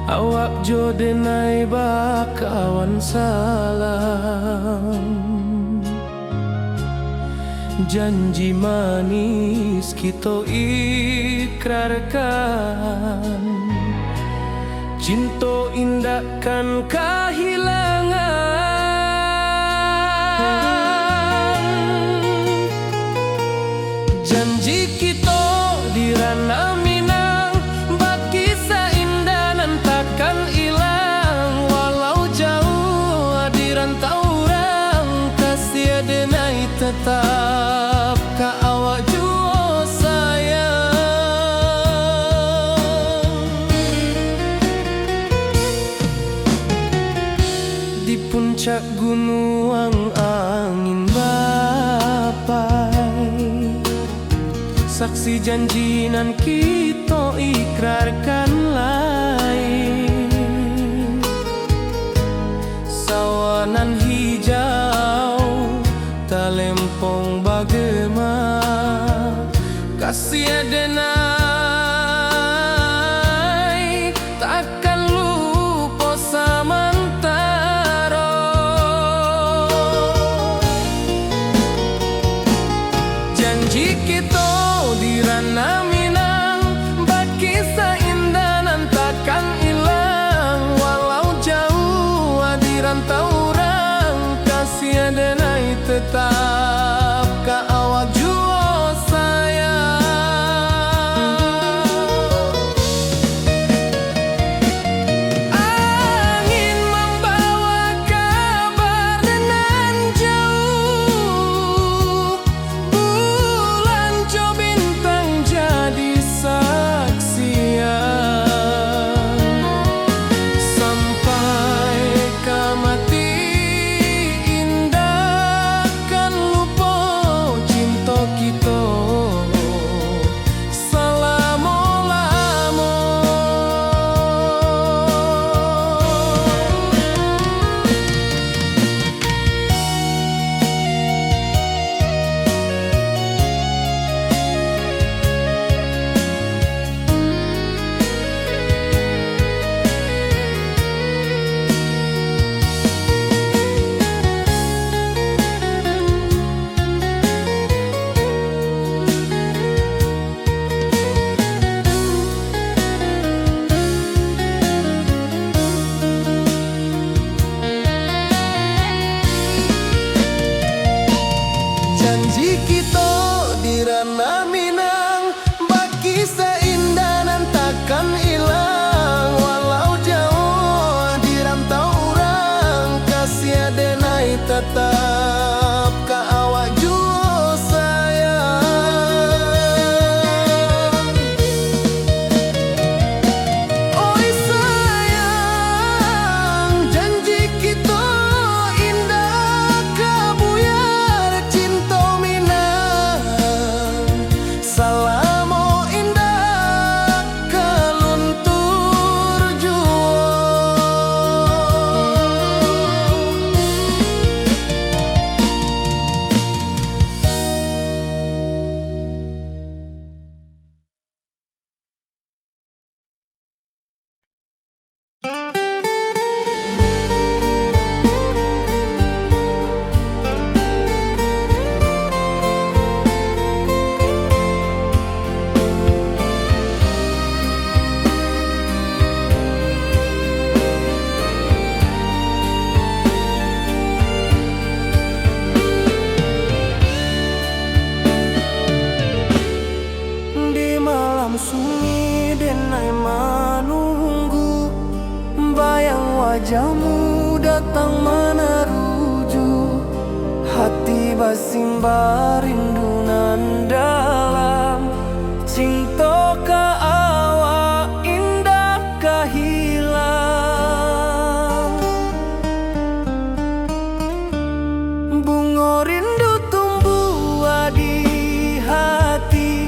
Awak jodenai bakawan salam, janji manis kita ikrarkan, cinta indahkan kehilangan. Janji kita di ranah Minang, bagi seindah nan takkan hilang. Walau jauh di rantau orang, kasih denai tetap ka awak jua sayang. Di puncak gunung angin bapai, saksi janji nan kita ikrarkan lain. Sawanan hijau talempong bagema, kasih denai takkan lupa samantara. Janji kita di ranah Minang, bagi seindah nan takkan hilang. Walau jauh di rantau orang, kasih denai tetap ka awak jua sayang. Angin membawa kabar nan jauh, bulan jo bintang jadi saksian. Sampai ke mati indah kan lupa cinta kita selama-lama. Janji kita di ranah Minang, bagi seindah nan takkan hilang. Walau jauh di rantau orang, kasih denai tetap ka awak jua sayang. Oi sayang, janji kita indah kabuyar cinta Minang. Salamo indah keluntur jua. Di malam sunyi denai menunggu, bayang wajahmu datang meneruju. Hati basimba rindu nan dalam, cinta ka awak indah kahilang. Bunga rindu tumbuh di hati,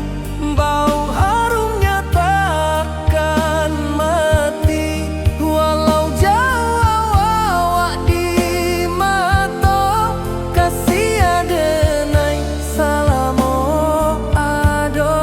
bau harumnya takkan mati. Walau jauh awak di mata, kasih denai salamo ado.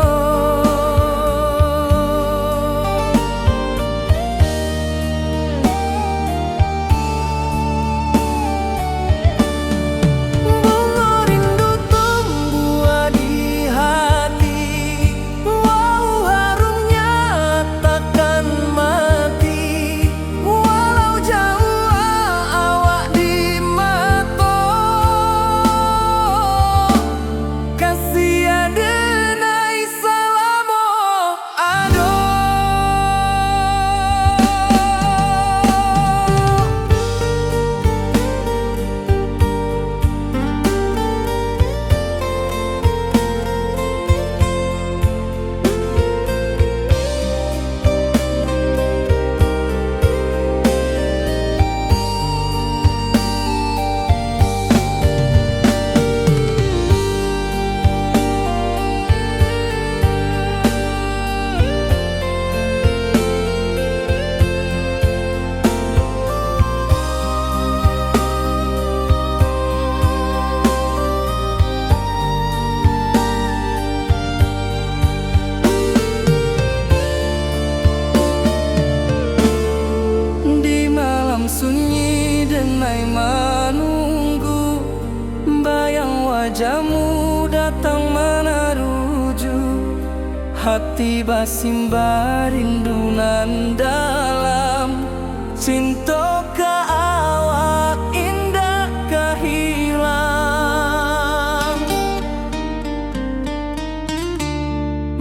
hati basimba rindunan dalam cinta ka awak indah kahilang.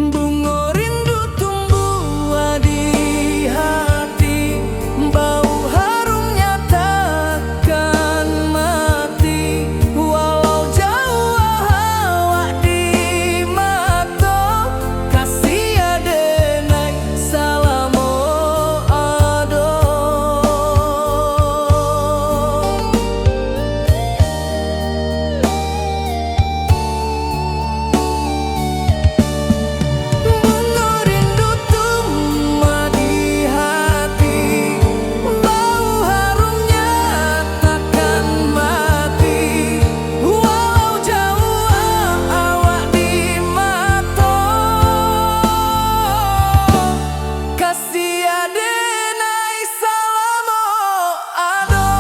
Bunga rindu tumbuh di hati, bau harumnya takkan mati. Walau jauh awak di mata, kasih adenai salamo ado. Bunga rindu tumbuh di hati, bau harumnya takkan mati. Walau jauh awak di mata, kasih adenai salamo ado.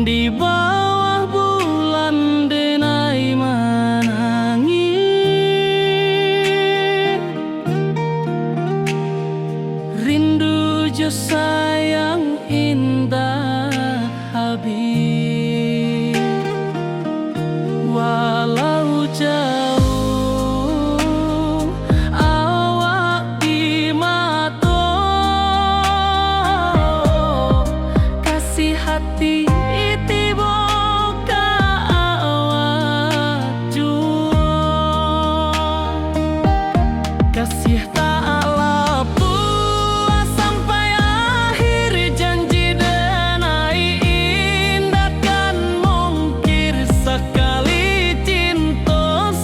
Di bawah bulan denai menangis, rindu jo sayang indah habis. Walau jauh awak di mata, kasih hati kasih tak lepas sampai akhir janji denai indah kan mungkir sekali cinta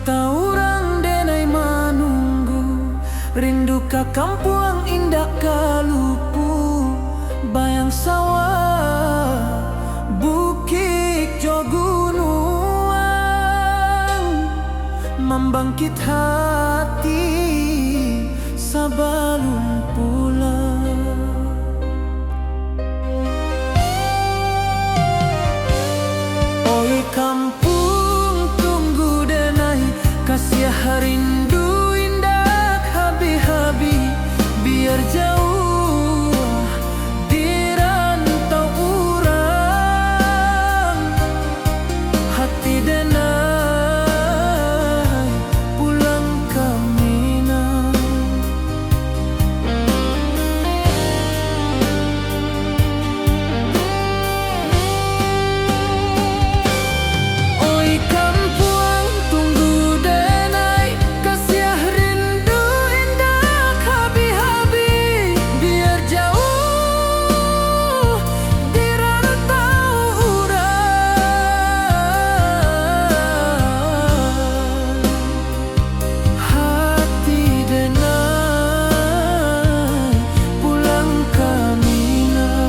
Diranta urang denai manunggu, rindu ka kampuang indah kalupu, bayang sawah bukit jo gunung, membangkit hati sabalun pulang. Oi kampung tunggu denai, kasih rindu indah habi-habi, biar jauh dirantau urang, hati denai pulang ke Minang. Oi kampuang tunggu denai, kasih rindu indah habi-habi, biar jauh dirantau urang, hati denai pulang ke Minang.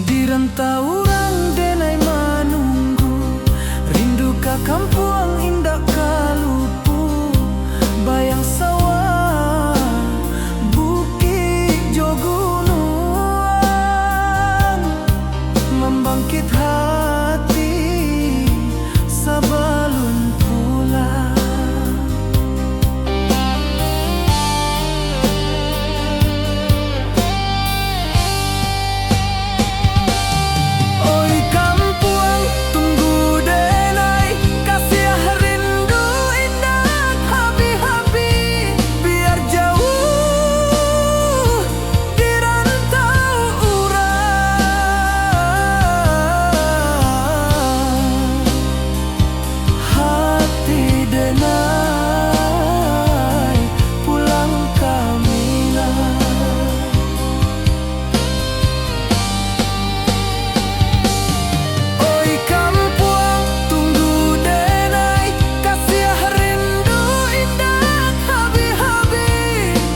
Diranta urang denai manunggu, rindu ka kampuang indah kalupu, bayang sawah bukit jo gunung, membangkit hati sabalun pulang. Oi kampuang tunggu denai, kasih rindu indah habi-habi, biar jauh dirantau urang, hati denai pulang ke Minang. Oi kampuang tunggu denai, kasih rindu indah habi-habi,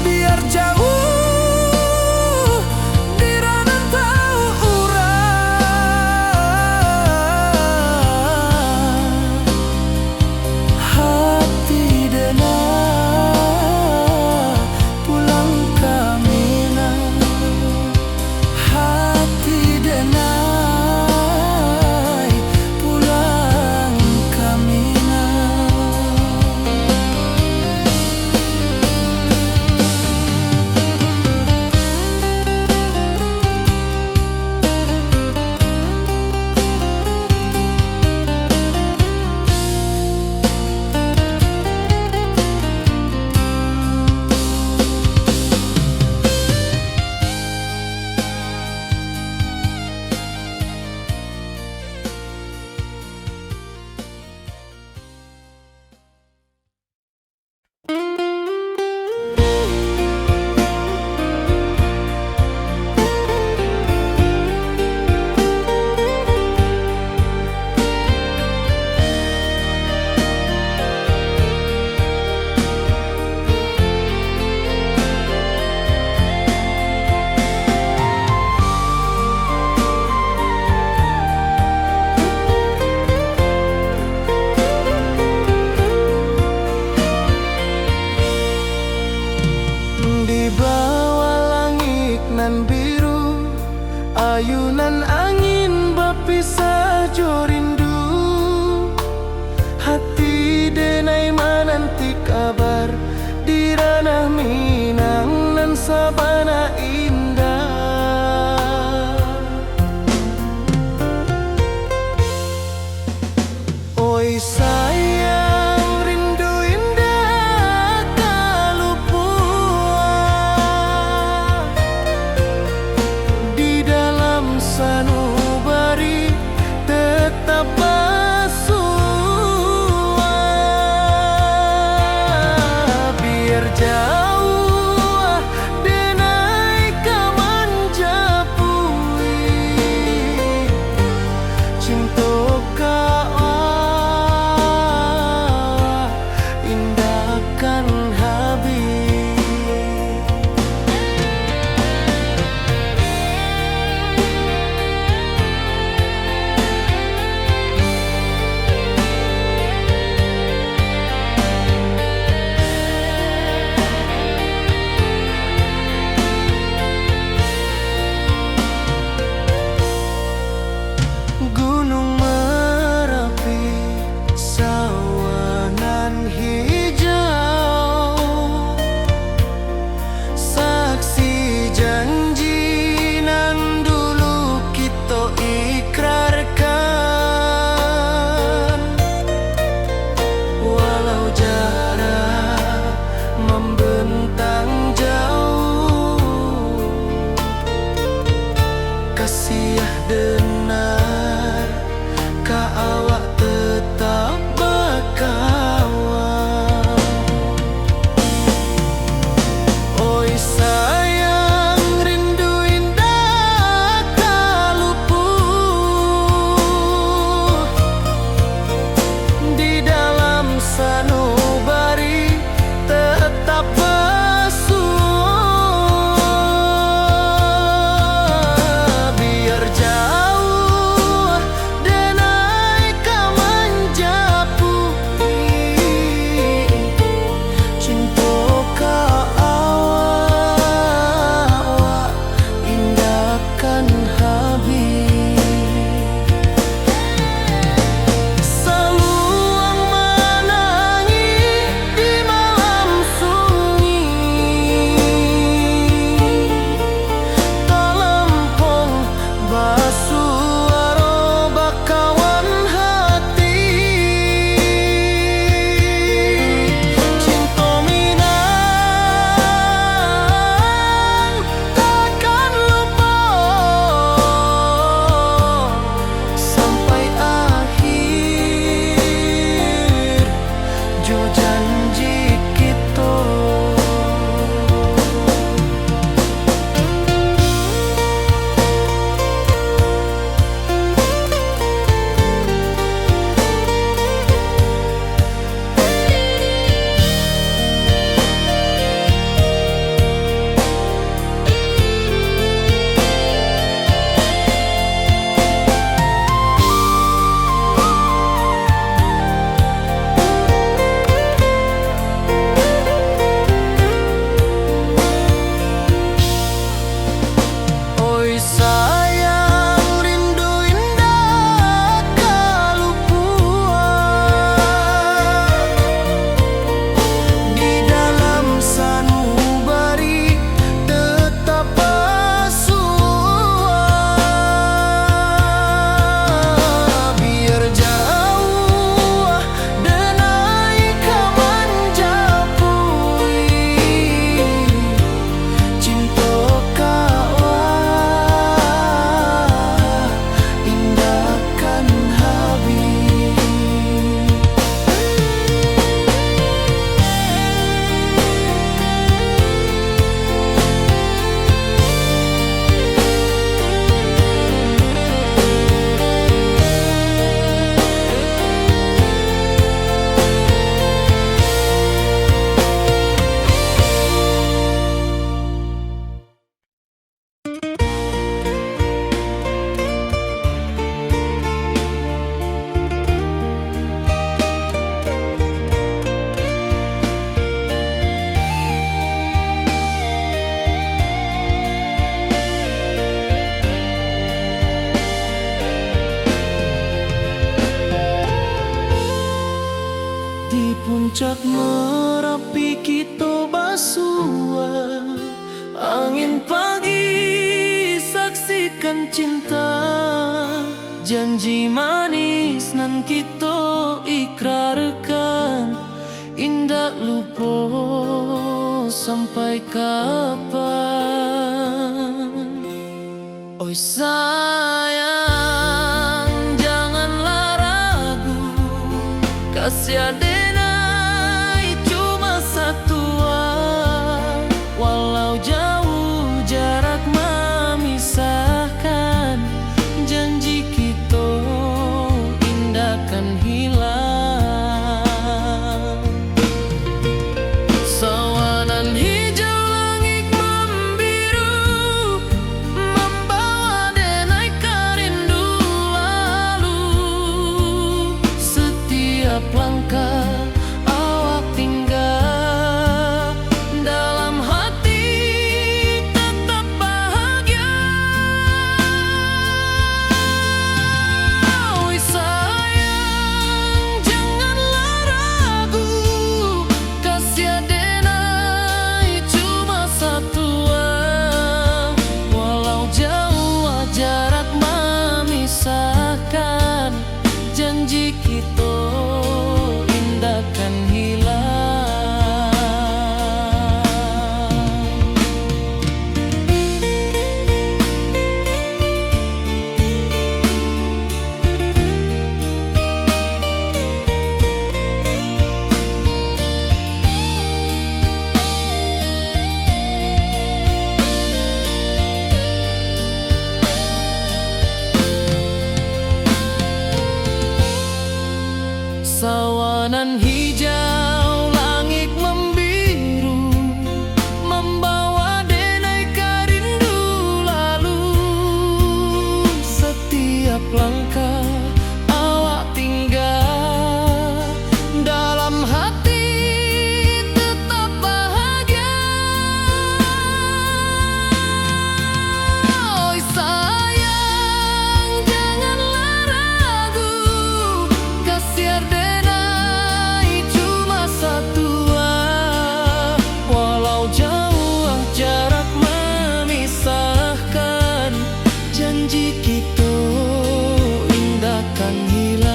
biar jauh dirantau urang, hati denai pulang ke Minang, hati denai pulang ke Minang. Di bawah langit nan biru, ayunan angin berpisah jo rindu, hati denai menanti kabar di ranah Minang nan sabana indah. cinta, janji manis nan kita ikrarkan, indah lupa sampai kapan. Oi sayang, janganlah ragu, kasih adenai cuma satu, walau jauh jarak memisahkan, janji kita indah kan hilang. Sawanan hijau langit membiru, membawa denai kerindu lalu. Setiap langkah awak tinggal, dalam hati tetap bahagia. Oi sayang, janganlah ragu, kasih adenai cuma satu, walau jauh jarak memisahkan, janji kita indah kan hilang. Sawanan hijau langit membiru, membawa denai kerindu lalu. Setiap langkah awak tinggal, dalam hati tetap bahagia. Oi sayang, janganlah ragu, kasih adenai cuma satu, walau jauh jarak memisahkan, janji kita indah kan hilang.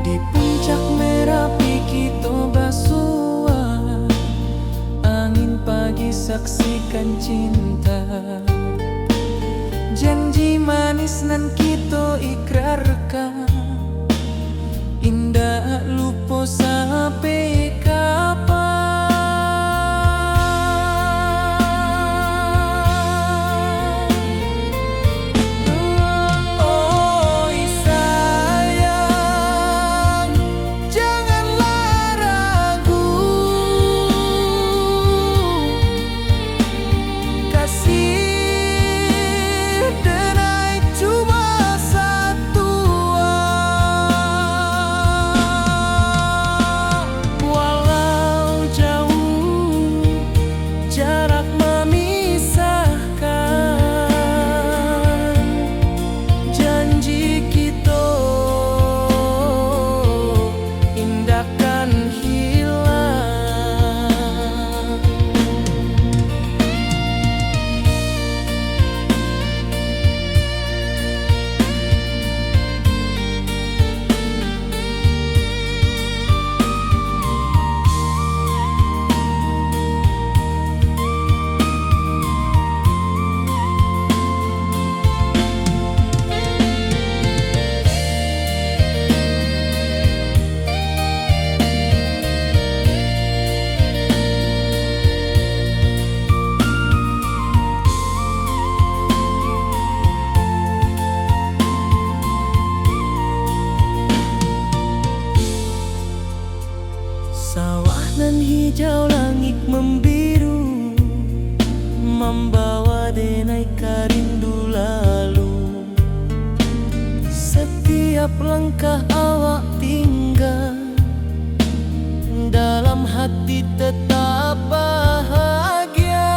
Di puncak Merapi kita bersua, angin pagi saksikan cinta, janji manis nan kita ikrarkan, indah lupa sampai kapan. Oi sayang, janganlah ragu, kasih denai cuma satu, Nan hijau langit membiru, membawa denai karindu lalu. Setiap langkah awak tinggal, dalam hati tetap bahagia.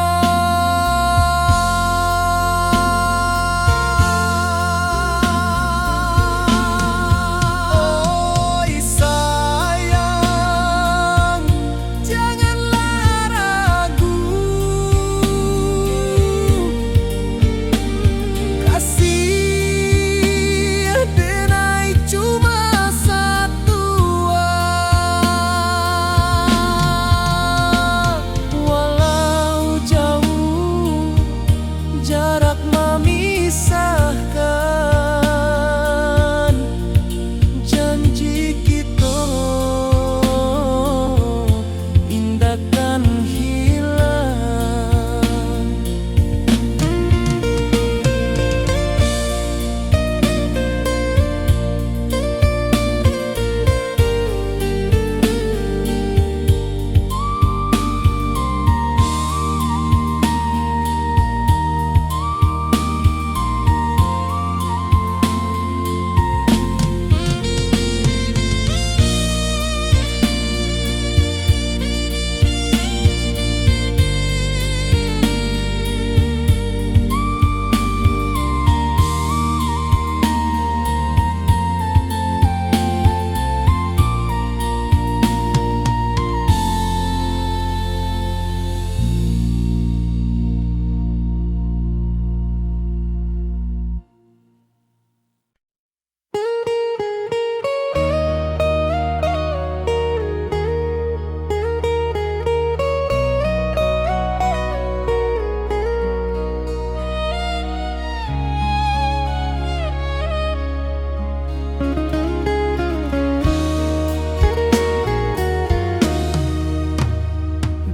Oi sayang, janganlah ragu. Kasih denai cuma satu. Walau jauh jarak memisahkan, janji kita indahkan hilang.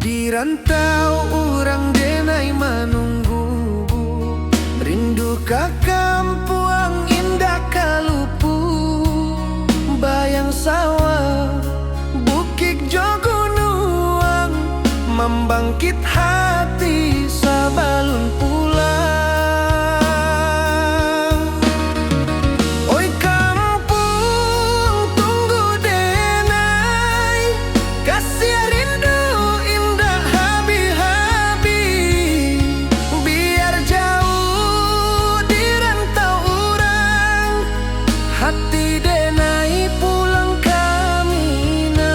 Di rantau orang denai menunggu, rindu ka kampuang indah kalupu. Bayang sawah, bukit jo gunung, membangkit hati sabalun pulang. Oi kampung tunggu denai, kasih rindu indah habi-habi. Biar jauh di rantau orang, hati denai pulang ke Minang.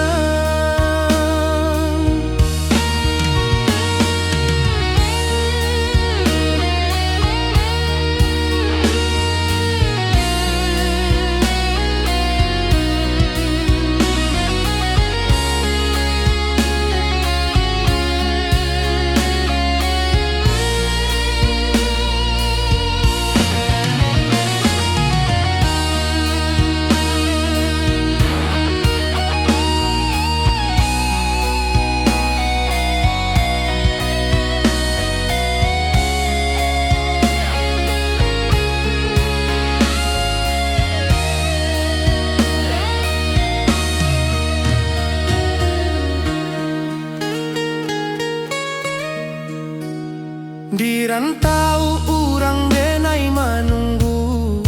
Di rantau orang denai menunggu,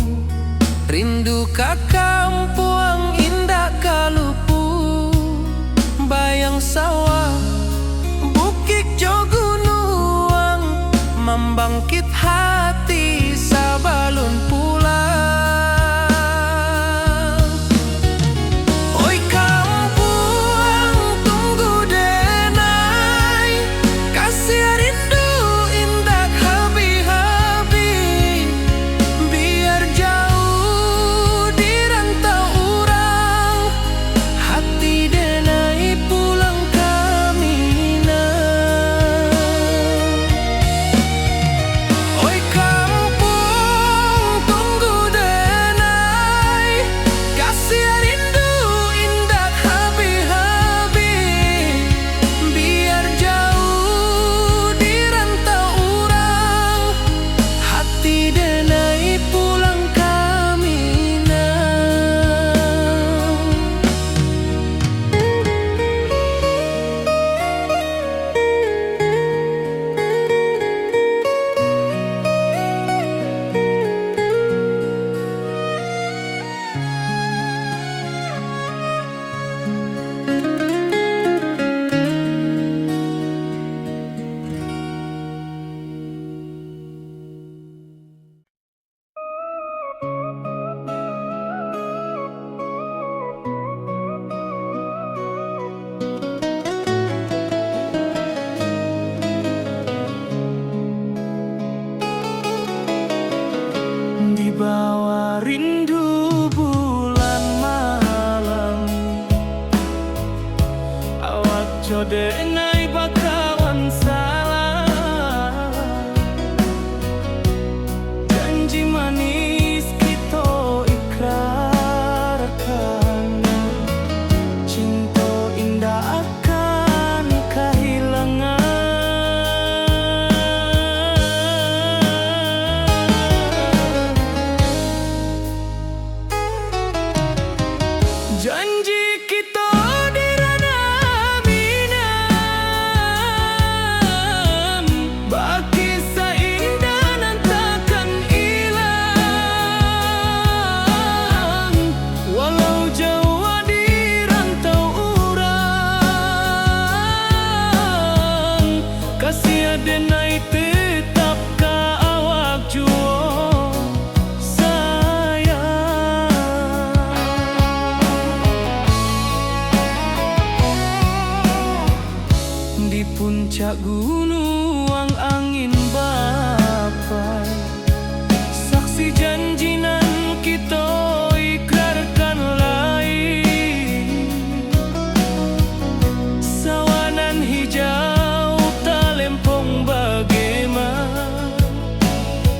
rindu ka kampuang indah kalupu. Bayang sawah, bukit jo gunung, membangkit hati sabalun pulang. Oi kampung tunggu denai, kasih rindu indah habi-habi. Biar jauh di rantau orang, hati denai pulang ke Minang. Oi kampung denai bakawan salah. Janji manis kita ikrarkan, cinta indah akan kehilangan. Janji kita di ranah minam, baki seindah nan takkan hilang. Walau jauh di rantau urang, kasih denai tetap ka awak jua di puncak gunung angin bapai. Saksi janji nan kita ikrarkan lain. Sawanan hijau talempong bagaimana,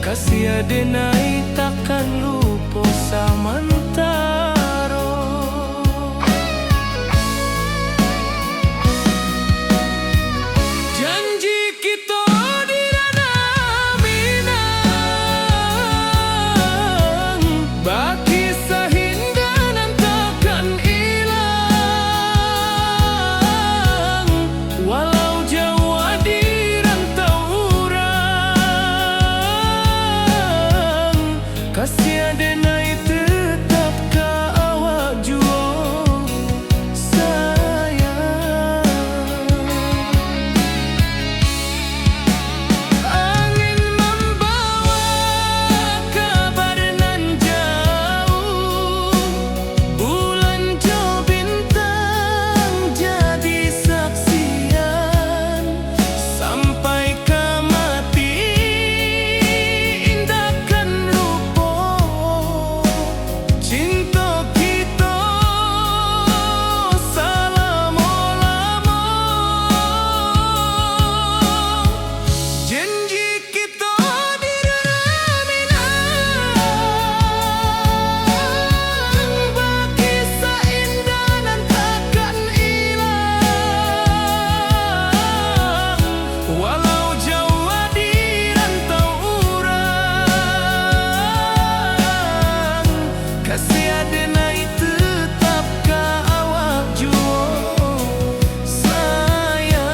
kasih denai takkan lupa samantara. Janji kita di ranah minang, baki sahindah nan takkan hilang. Walau jauh di rantau urang, kasih denai tetap ka awak jua sayang. Angin membawa kabar nan jauh, bulan jo bintang jadi saksian. Sampai ke mati indahkan lupa cinta kita selama-lama. Janji kita di ranah minang, baki seindah nan takkan hilang. Walau jauh di rantau urang, kasih denai tetap ka awak jua sayang.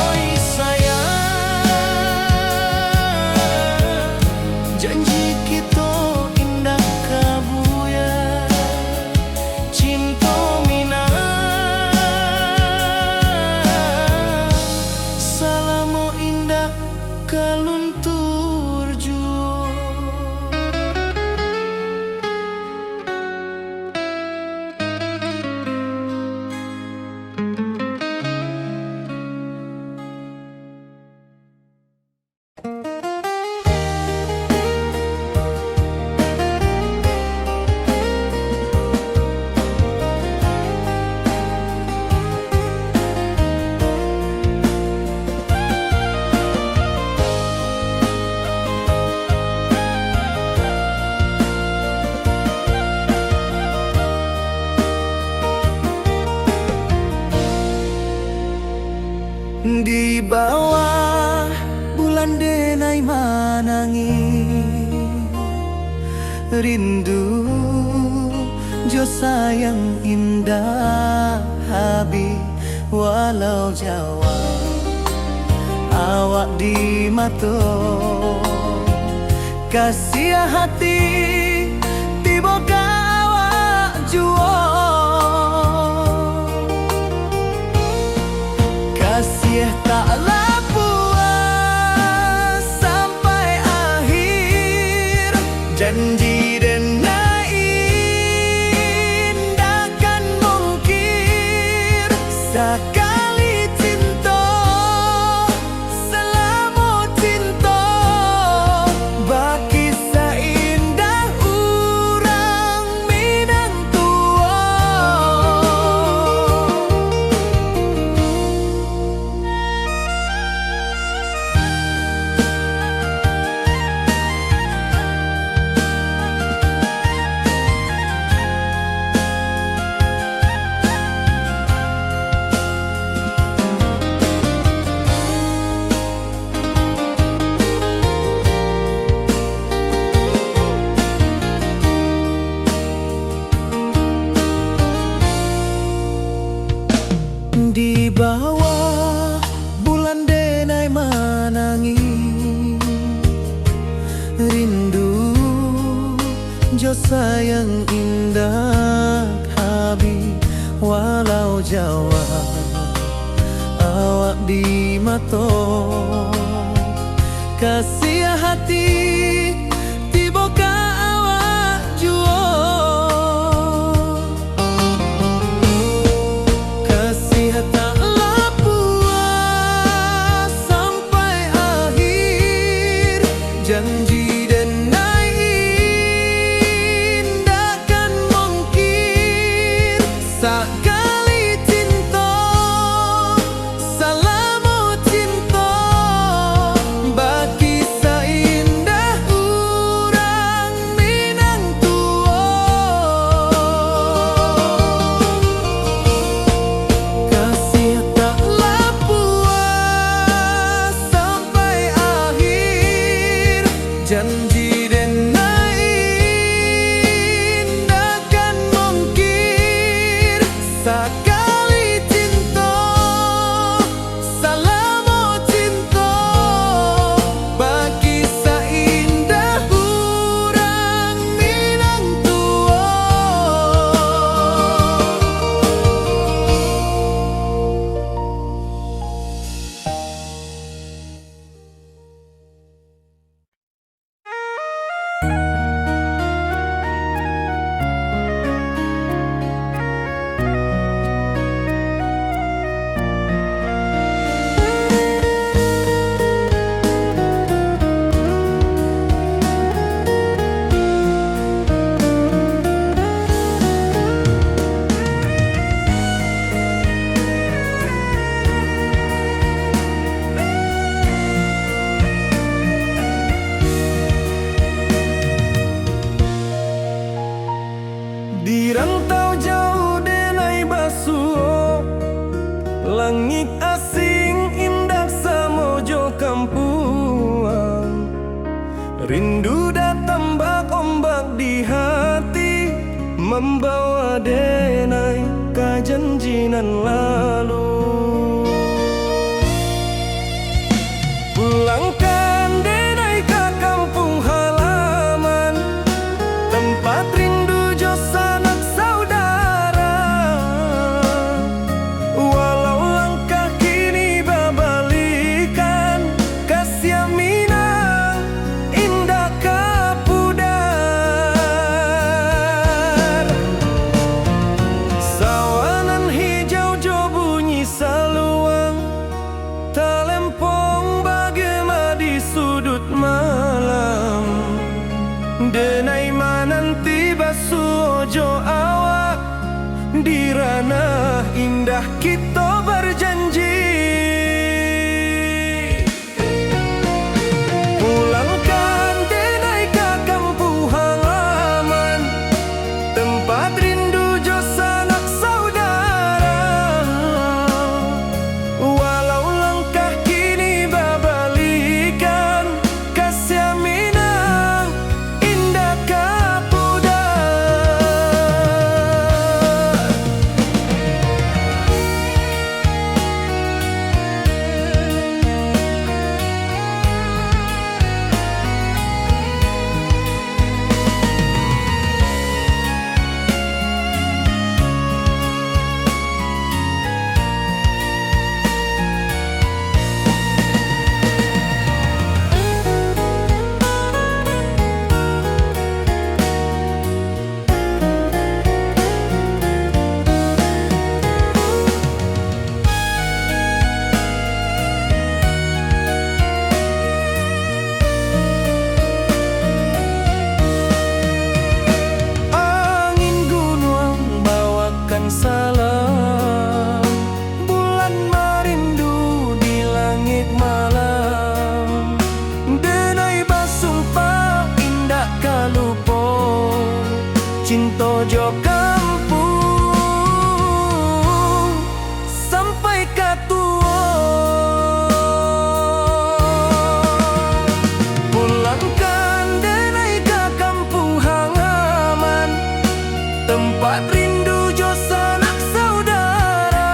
Oi sayang, janji kita indah kabuya, cinta minang, salamo indah kaluntur jua. Di bawah bulan denai manangi, rindu jo sayang indah habi. Walau jawa awak di mata, kasih hati tiba ka awak jua. Kasih taklah puas sampai akhir, janji denai indahkan mungkir. Sekali cinta selama cinta, baki seindah bawah bulan denai manangi rindu jo sayang indah habi walau Jawa awak di mato kasih hati tiba ka awak juo kasih tak puas sampai akhir janji denai indahkan mungkin sekali cinta salamu cinta bagi seindah urang Minang tua kasih taklah puas sampai akhir janji denai indahkan mungkin sekali cinta salamu cinta bagi seindah urang Minang tua. Di rantau jauh denai basuh langit asing indah samojo kampuang rindu datang bak ombak di hati membawa denai ke janjinan lalu pulangkan denai ke kampung halaman tempat rindu jo sanak saudara walau langkah kini babalikan kasih Minang indah kapudar sawanan hijau jo bunyi saluang talempong bagema di sudut malam denai mananti basuh jo awak di ranah indah kita berjanji pulangkan denai ke kampung halaman tempat rindu jo sanak saudara walau langkah kini babalikan kasih Minang indah kapudar tempat rindu jo sanak saudara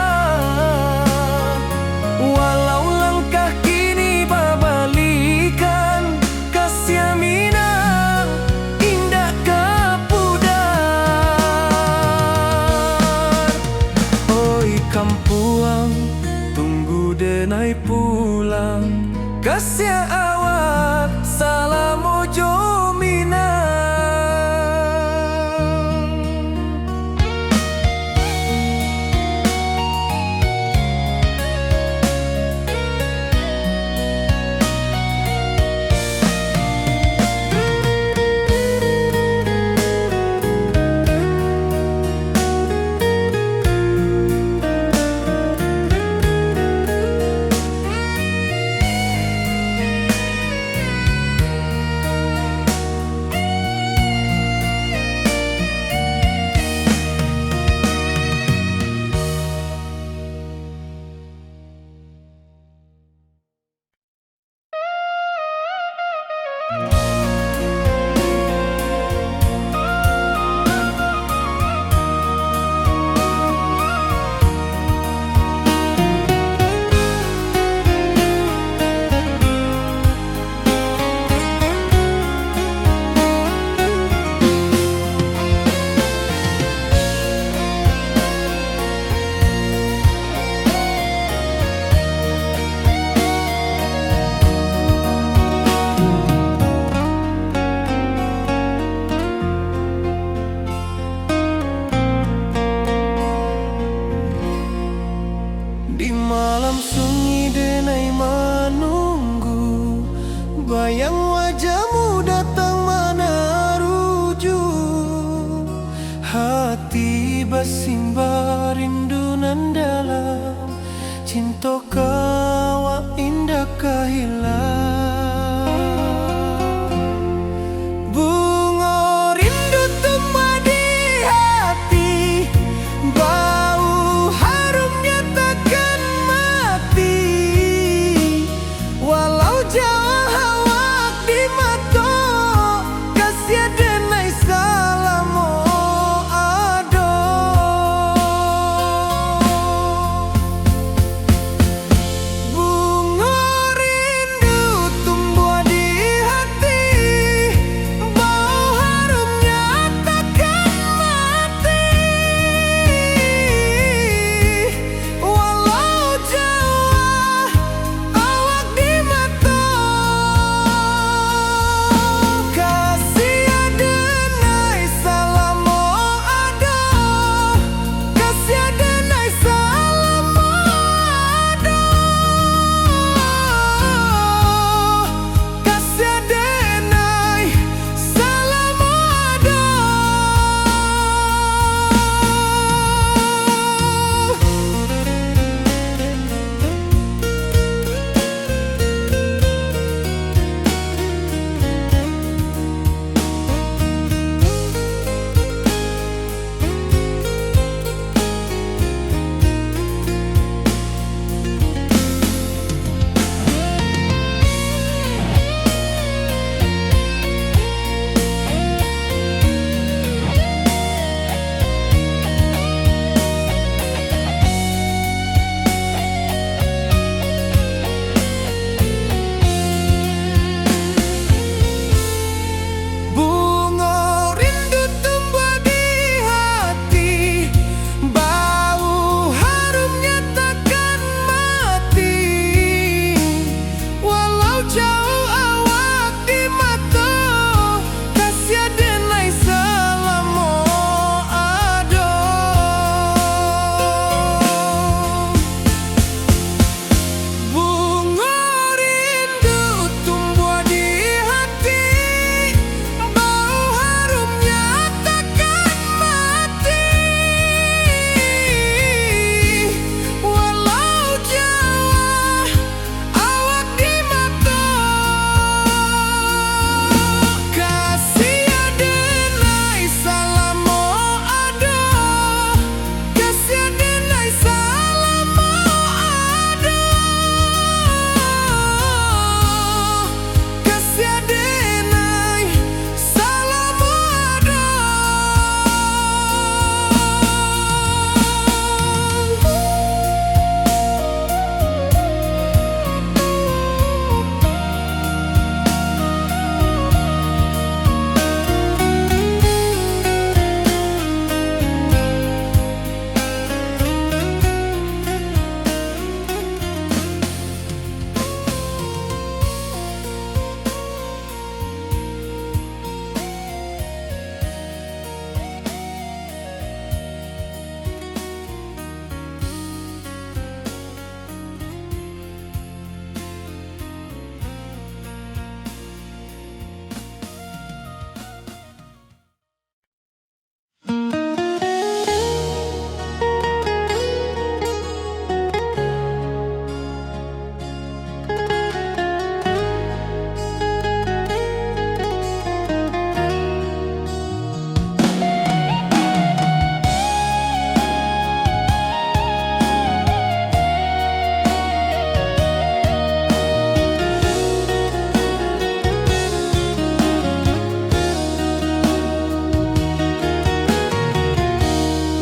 basimba rindu nan dalam, cinta kawa indah kahilang. Bunga rindu tumbuh di hati, bau harumnya takkan mati. Walau jauh awak di mata, kasih denai salamo ado. Bunga rindu tumbuh di hati, bau harumnya takkan mati. Walau jauh awak di mata, kasih denai salamo ado, kasih denai salamo ado, kasih denai salamo ado. Bunga rindu tumbuh di hati, bau harumnya takkan mati. Walau jauh awak di mata, kasih denai salamo ado. Bunga rindu tumbuh di hati, bau harumnya takkan mati. Walau jauh awak di mata, kasih denai salamo ado, kasih denai salamo ado, kasih denai salamo ado.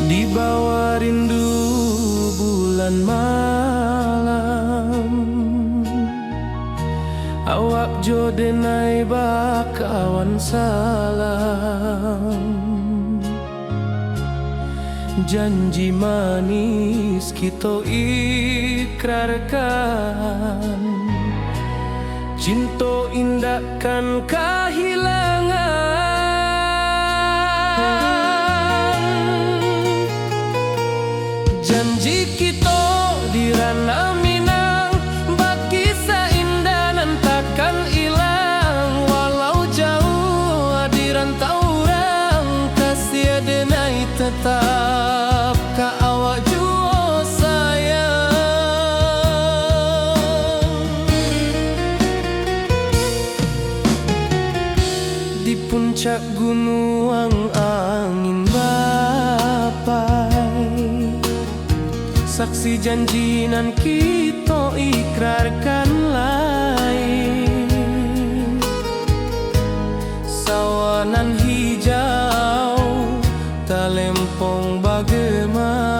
Di bawah rindu bulan malam, awak jo denai bakawan salam. Janji manis kita ikrarkan, cinta indahkan kehilangan. Janji kita di ranah Minang, bakisah indah nan takkan hilang. Walau jauh di rantau orang, kasih denai tetap. puncak gunung angin bapai, saksi janji nan kita ikrarkan lain. Sawanan hijau talempong bagema,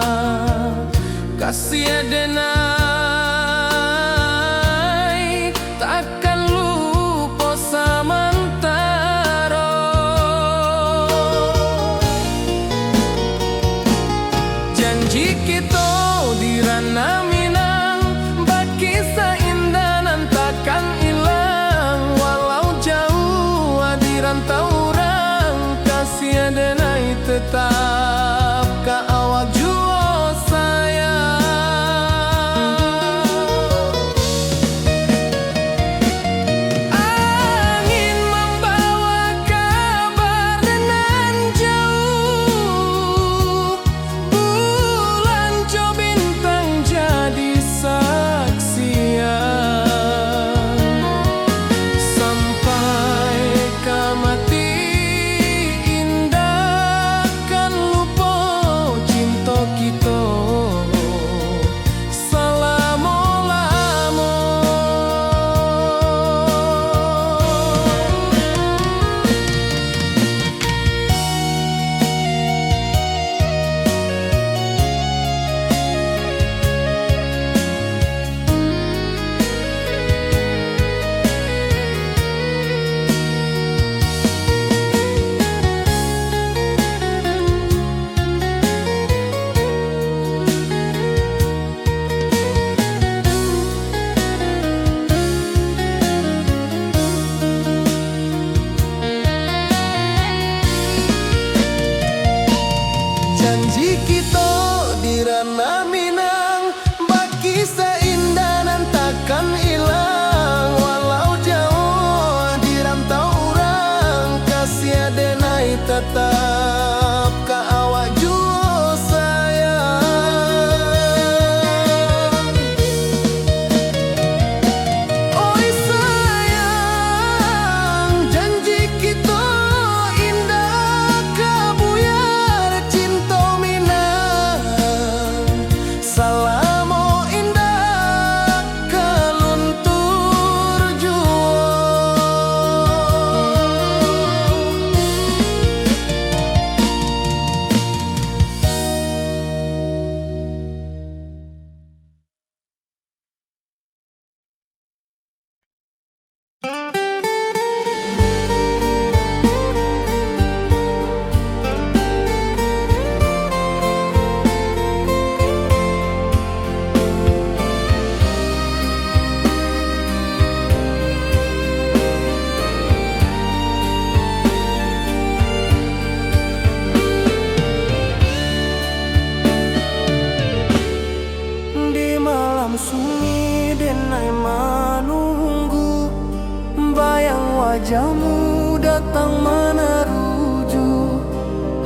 kasih adenai takkan lupa samantara. Janji kita di ranah Minang, bakisah indah nan takkan hilang. Walau jauh di rantau orang, kasih adenai tetap ka awak jua sayang. Angin membawa kabar nan jauh, bulan jo bintang jadi saksian. Sampai ke mati indah kan lupa cinta kita selama-lama. Janji kita di ranah Minang, bakisah indah nan takkan hilang. Walau jauh di rantau orang, kasih adenai tetap ka awak jua sayang. Oi sayang, janji kita indah kabuyar cinta Minang. Salamo indah kaluntur jua. Di malam sunyi denai menunggu, bayang wajahmu datang meneruju.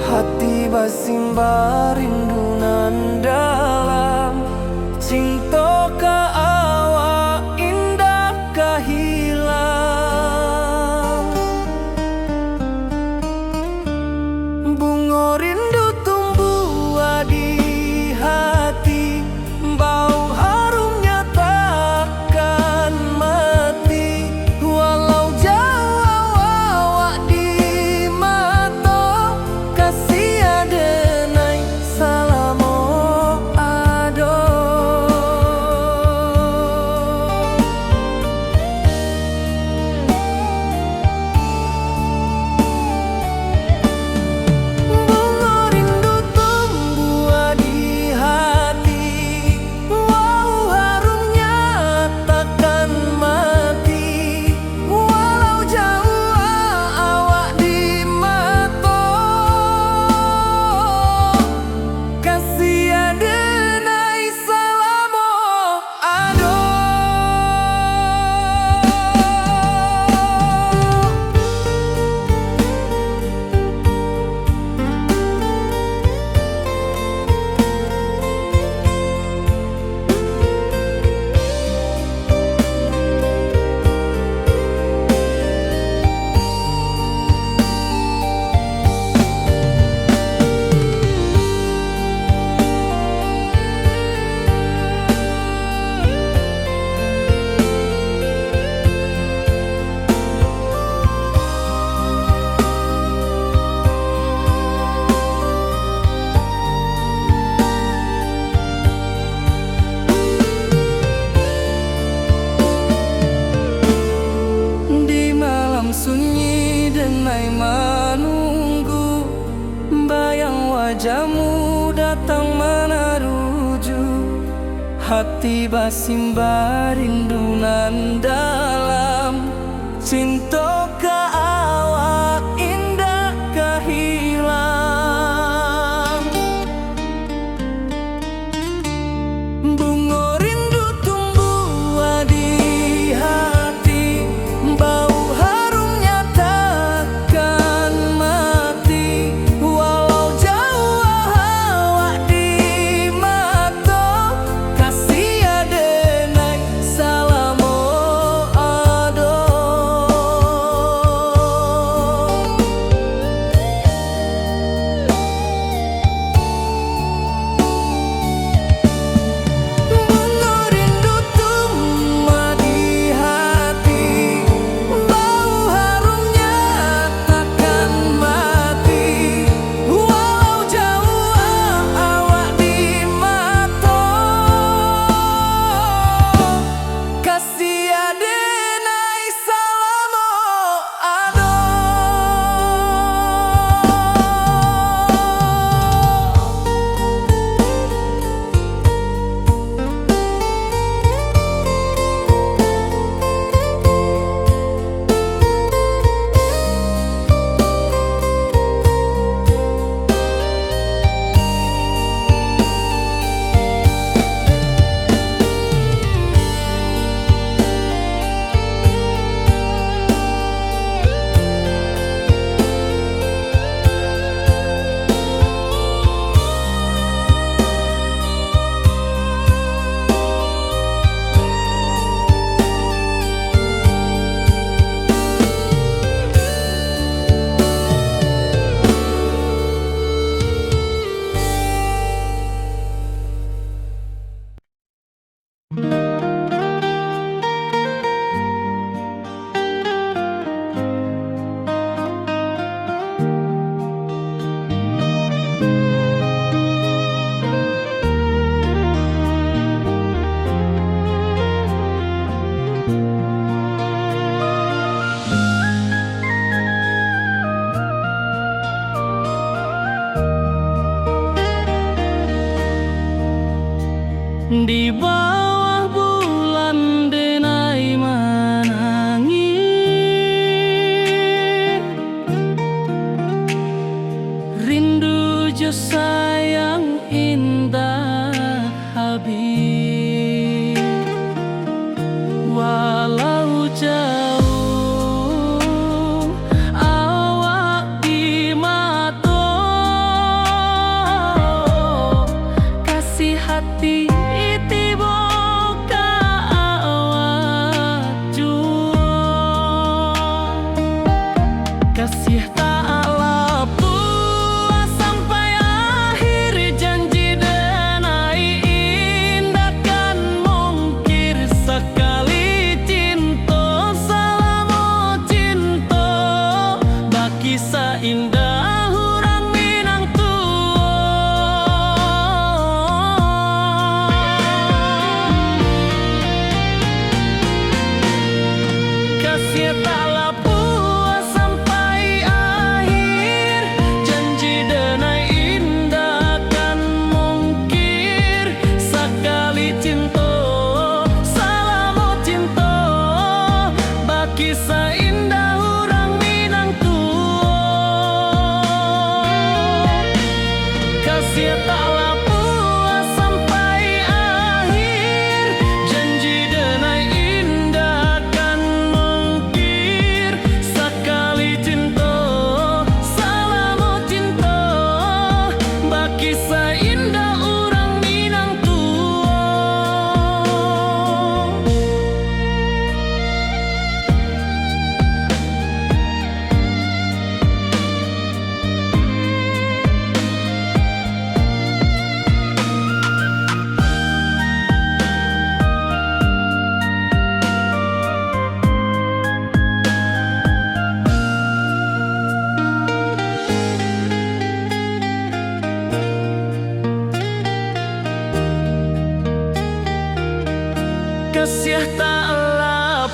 Hati basimba rindu nan dalam, cinta ka awak indah ka hilang. Bunga rindu tumbuh di hati, bau harumnya takkan mati. Walau jauh awak di mata, kasih adenai salamo datang meneruju, hati basimba rindunan dalam cinta ka awak indah kahilang. Bunga rindu tumbuh di hati, bau harumnya takkan mati. Walau jauh awak di mata, kasih adenai salamo ado. Bunga rindu tumbuh di hati, bau harumnya takkan mati. Walau jauh awak di mata, kasih adenai salamo ado. Di bawah bulan denai menangis, rindu jo sayang indah habis. Walau jauh awak di mata, kasih hati kasih tak puas sampai akhir, janji denai indah kan mungkir. Sekali cinta salamo cinta, baki seindah hurang Minang tua. Kasih tak puas sampai akhir, janji denai indah kan mungkir. Sekali cinta salamo cinta, baki seindah hurang Minang tua. Kasih tak puas sampai akhir, janji denai indah kan mungkir. Sekali cinta salamo cinta, baki seindah urang Minang tua. Kasih tak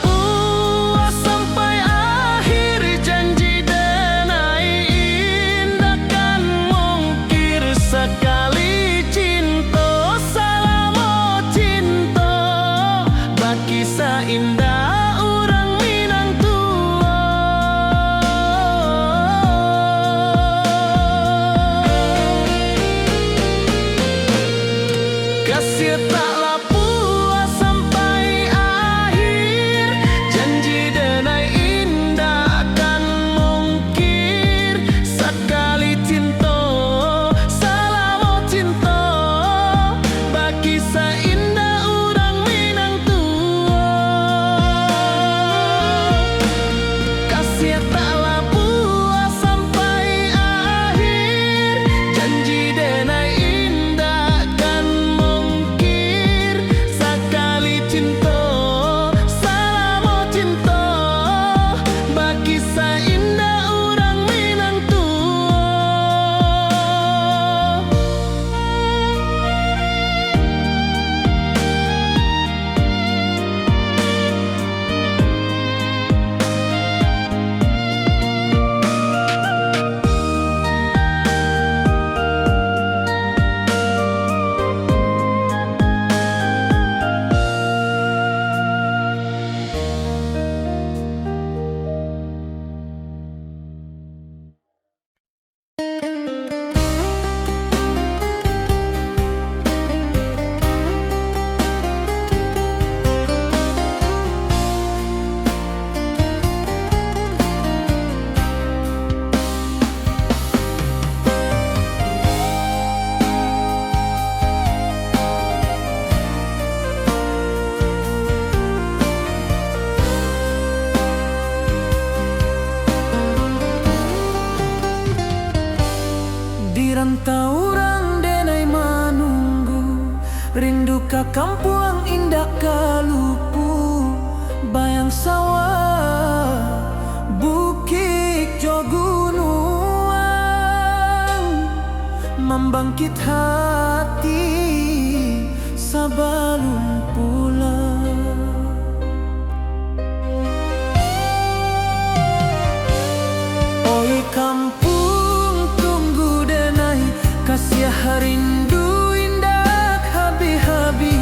puas sampai akhir, janji denai indah kan mungkir. Sekali kasih taklah puas sampai akhir. Janji denai indah akan mungkir. Sekali cinta, selama cinta, bagi seindah orang Minang tua. Kasih taklah puas sampai akhir. Janji denai indah akan mungkir. Sekali cinta, selama cinta, bagi seindah orang Minang tua. Di rantau orang denai manunggu, rindu ka kampung indah kalupu. Bayang sawah, bukit jo gunung, membangkit hati sebelum pulang. Oi kampung tunggu denai, kasih rindu indah habi-habi.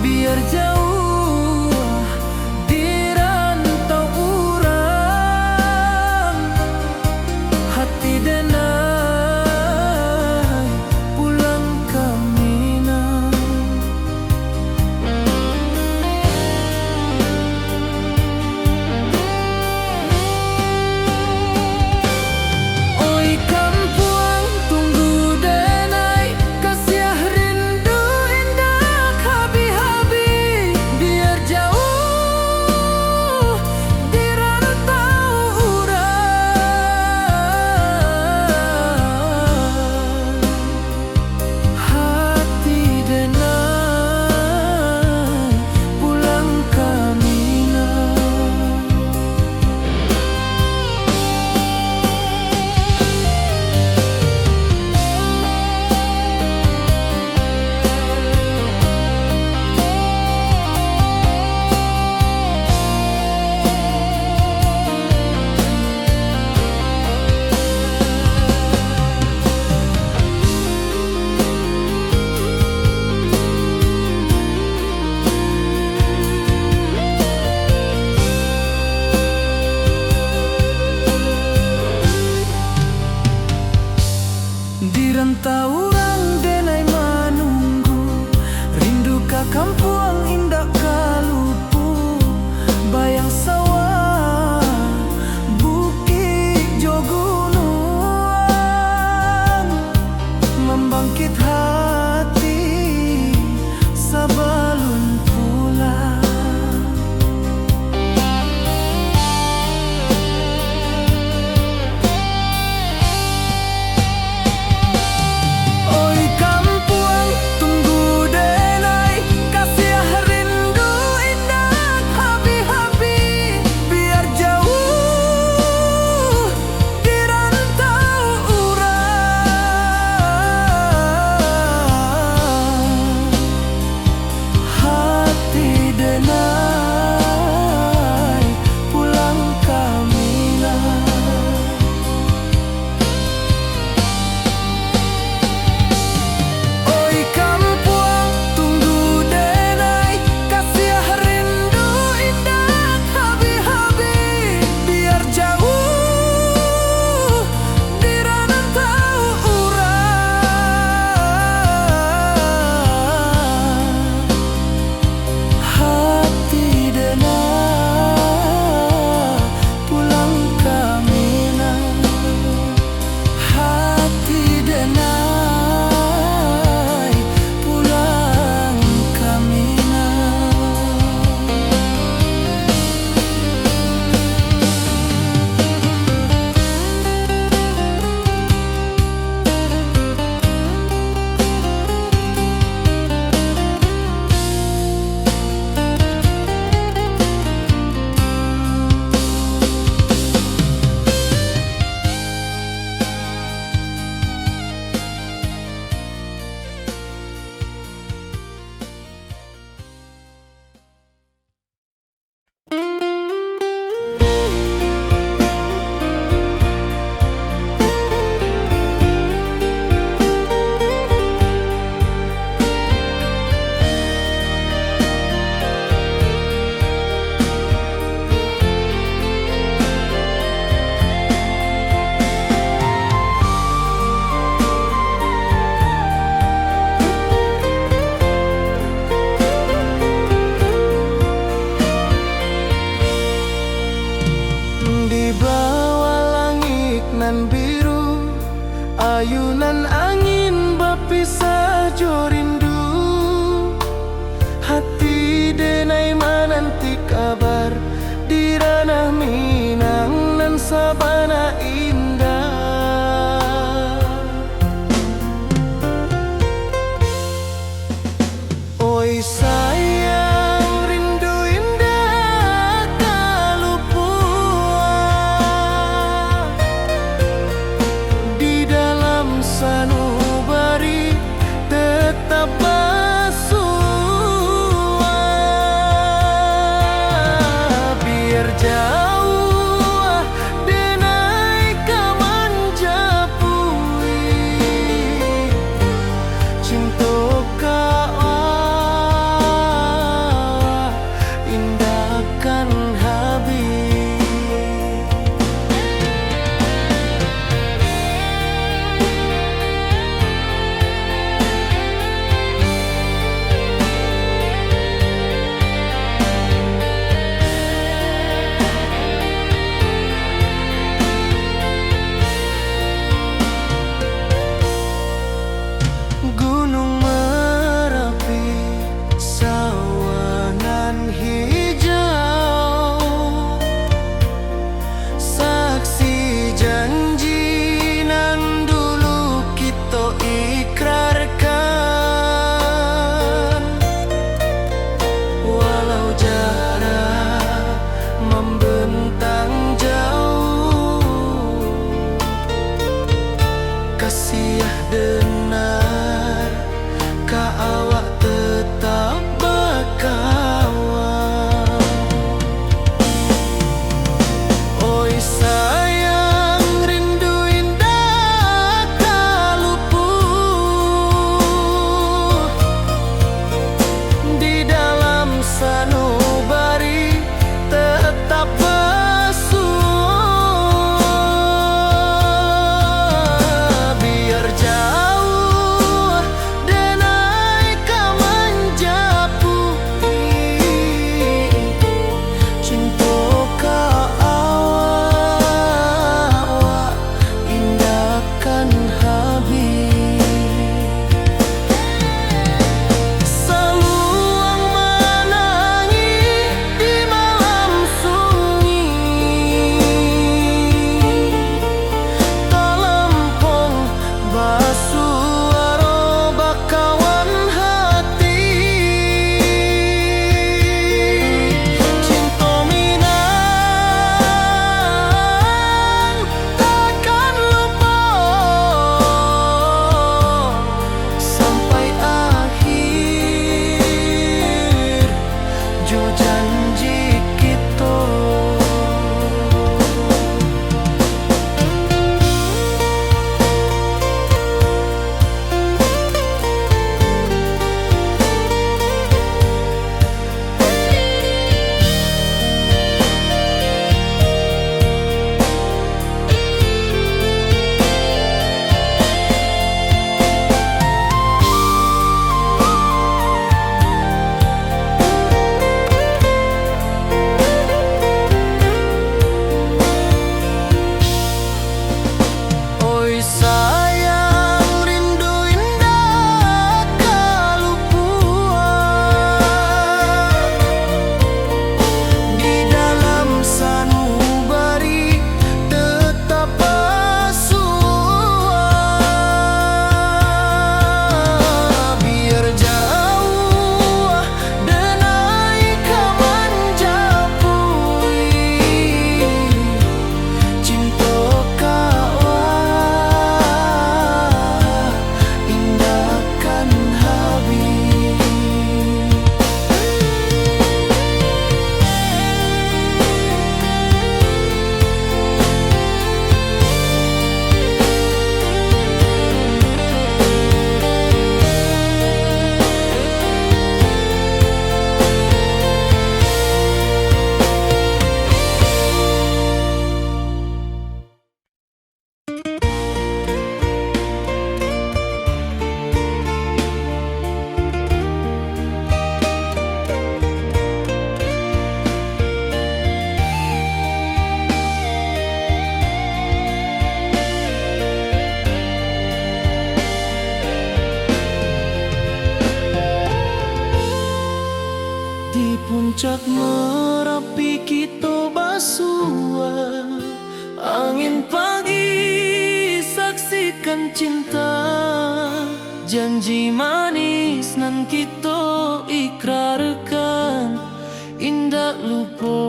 Biar jauh di rantau urang, hati denai pulang ke Minang. puncak Merapi kita basua, angin pagi saksikan cinta, janji manis nan kita ikrarkan, indah lupa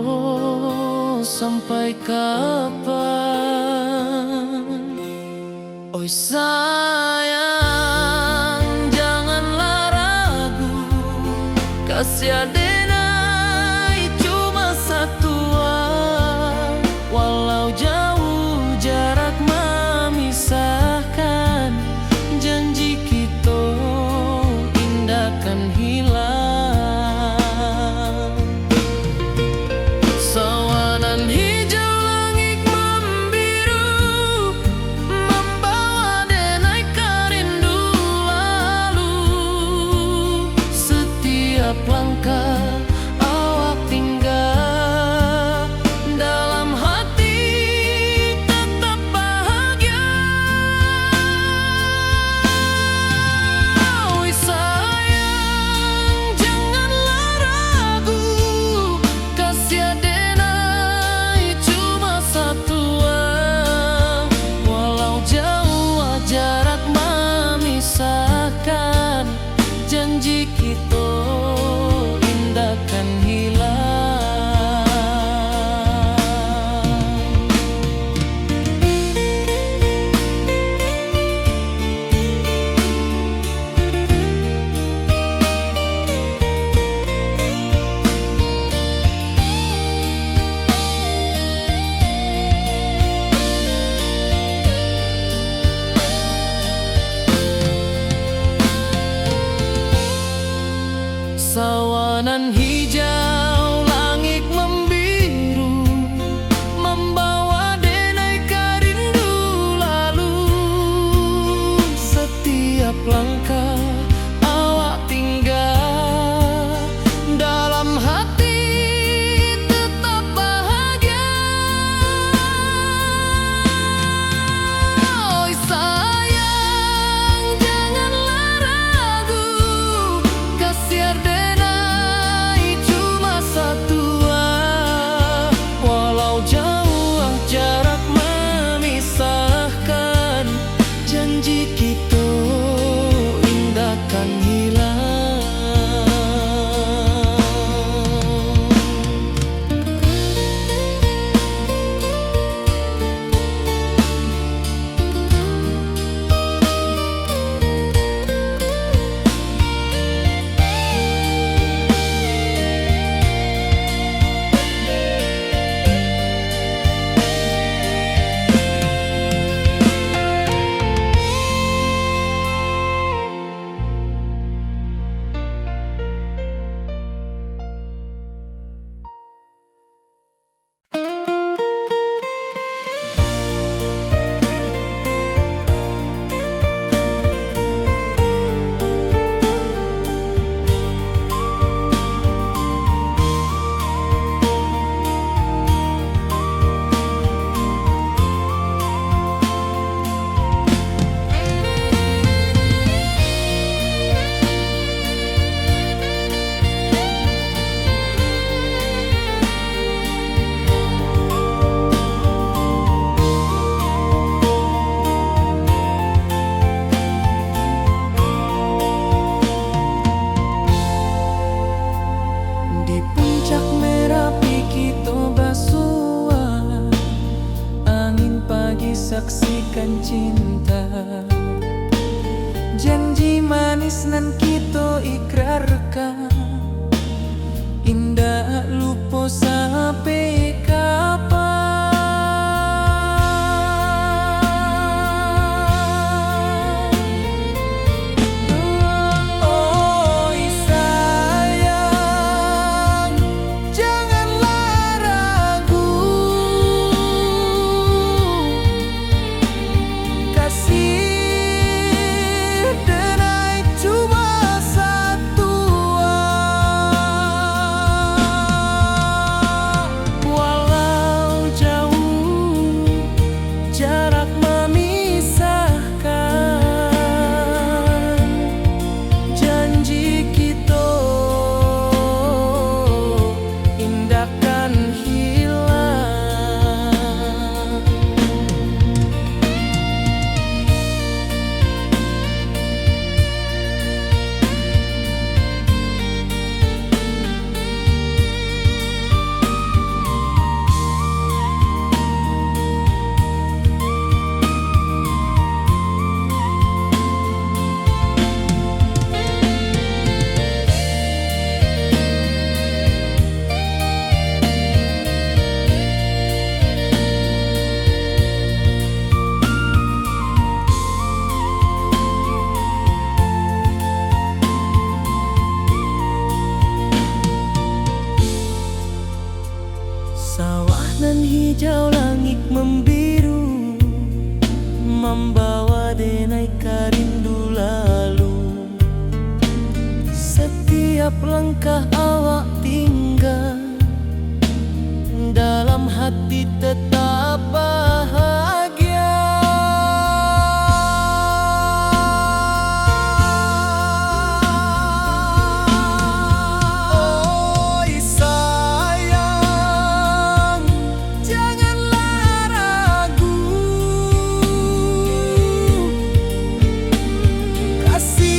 sampai kapan. Oi sayang, janganlah ragu, kasih adenai cuma satu, walau jauh jarak memisahkan, janji kita indah kan hilang. Sawanan hijau langit membiru, membawa denai karindu lalu. Setiap langkah awak tinggal, dalam hati tetap bahagia. Oi sayang, janganlah ragu, kasih adenai cuma satu, walau jauh jarak memisahkan, janji kita indah kan hilang. Sawanan hijau langit membiru, membawa denai karindu lalu. Setiap langkah awak tinggal, dalam hati tetap bahagia. Oi sayang, janganlah ragu, kasih adenai cuma satu, walau jauh jarak memisahkan, janji kita indah kan hilang. Di puncak Merapi kita basua, angin pagi saksikan cinta, janji manis nan kita ikrarkan, indah lupa sampai kapan. Oi sayang, janganlah ragu, kasih denai cuma satu, hijau langit membiru, membawa denai rindu lalu. Setiap langkah awak tinggal, dalam hati tetap bahagia. Oi sayang, janganlah ragu. Kasih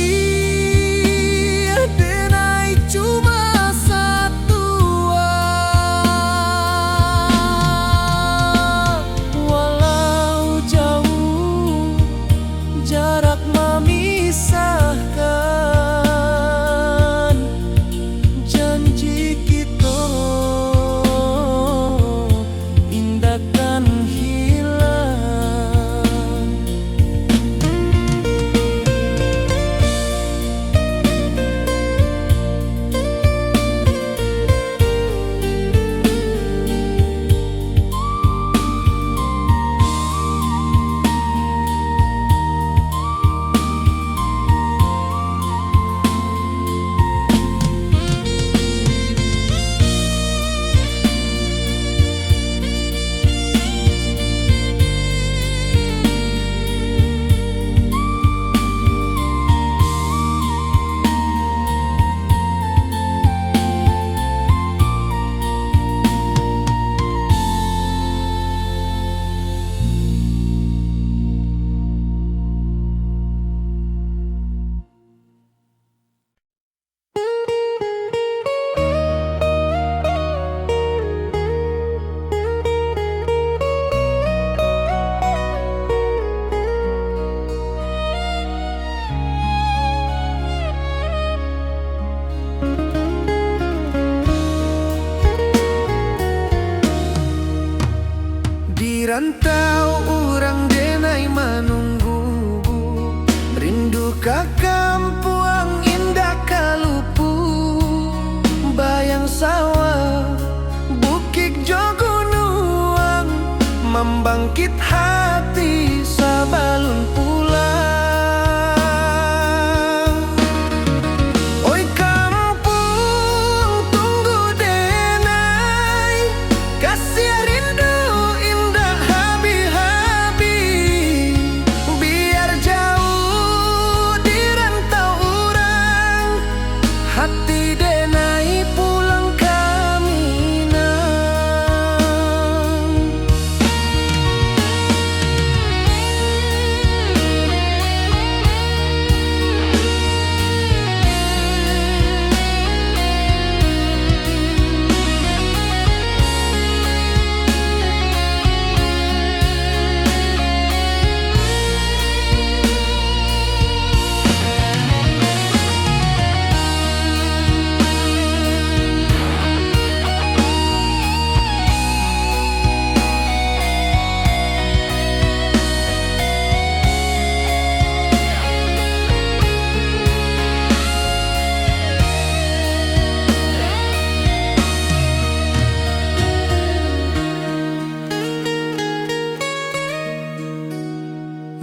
denai cuma satu. Walau jauh jarak memisahkan, janji kita indahkan hilang. Di rantau orang denai menunggu, rindu ka kampuang indah kalupu. Bayang sawah, bukit jo gunung, membangkit hati sabalun pulang. Oi kampung tunggu denai, kasih rindu indah habi-habi. Biar jauh di rantau orang, hati denai pulang ke Minang.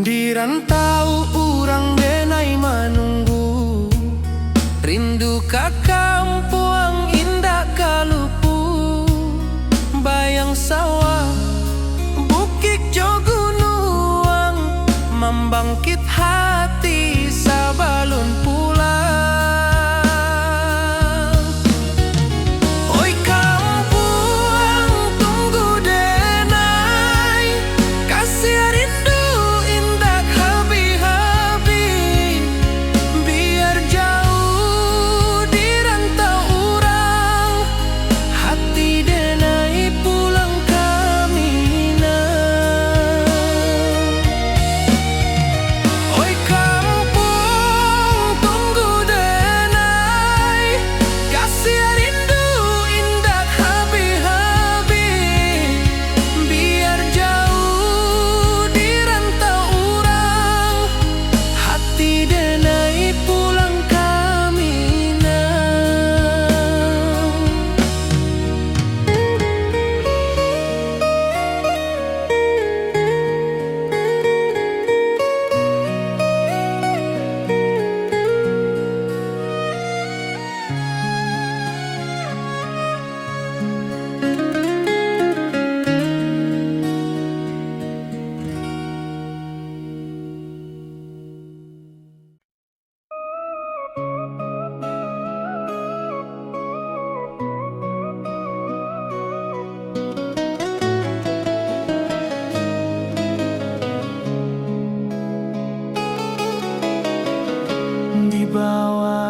Di rantau orang denai menunggu, rindu ka kampuang indah kalupu. Bayang sawah, bukit jo gunung, membangkit hati sabalun pulang. Oi kampuang tunggu denai, kasih rindu indah habi-habi. Biar jauh di rantau orang, hati denai pulang ke Minang.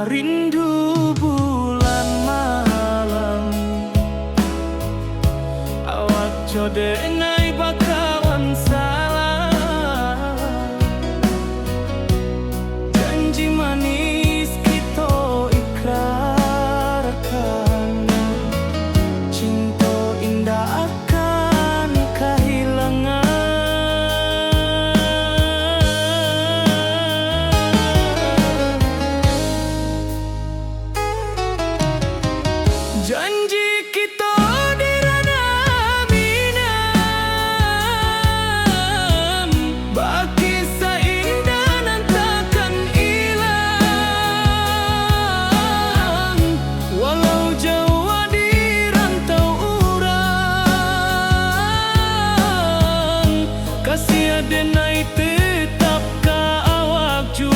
rindu bulan malam. Awak jodenai bakawan salah. Janji manis kita ikrarkan, cinta indah akan kehilangan. Janji kita di ranah minam, baki seindah nan takkan hilang. Walau jauh di rantau urang, kasih adenai tetap ka awak jua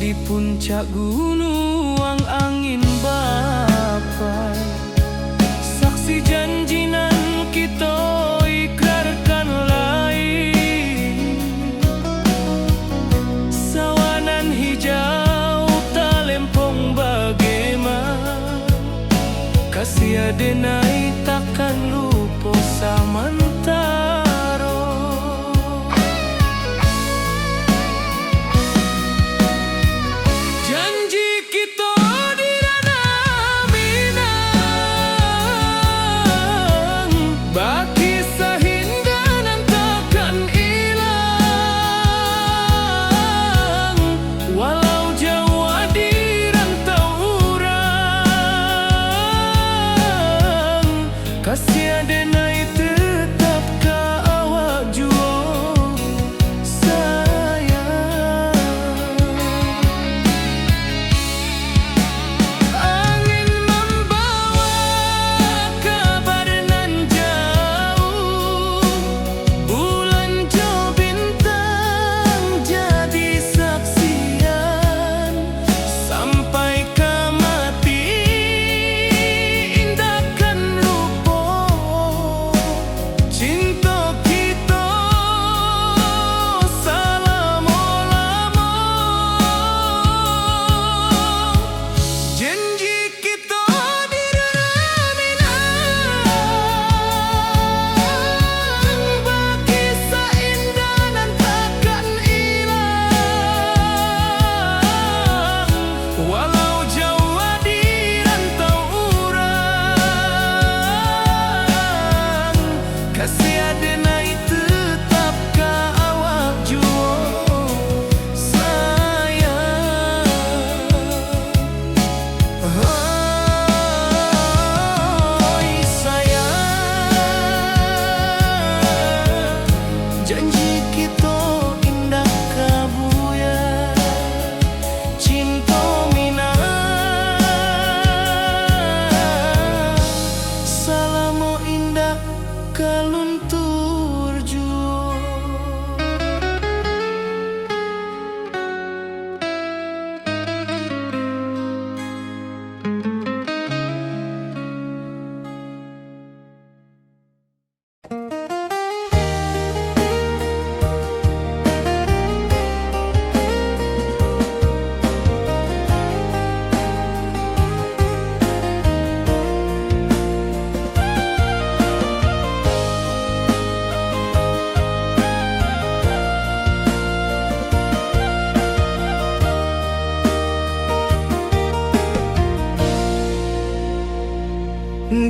di puncak gunung angin bapai. Saksi janji nan kita ikrarkan lain. Sawanan hijau talempong bagaimana, kasih adenai takkan lupa samantara. Janji kita di ranah minang, baki sahinda nan takkan hilang. Walau jauh di rantau urang, kasih adenai tetap ka awak jua sayang. Angin membawa kabar nan jauh, bulan jo bintang jadi saksian. Sampai ke mati indahkan lupa cinta kita selama-lama. Janji kita di ranah minang, baki seindah nan takkan hilang. Walau jauh di rantau urang, kasih adenai tetap ka awak jua sayang. Oi sayang, janji kita indah kabuya. Cinta minang, salamo indah kaluntur jua.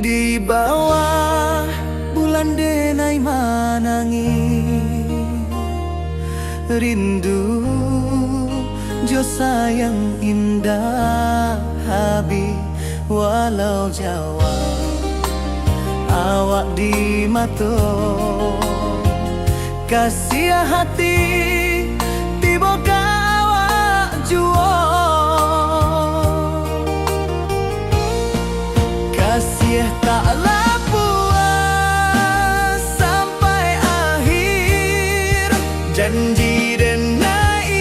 Di bawah bulan denai manangi, rindu jo sayang indah habi. Walau jawa awak di mato, kasih hati tiba ka awak jua. Kasih taklah puas sampai akhir, janji denai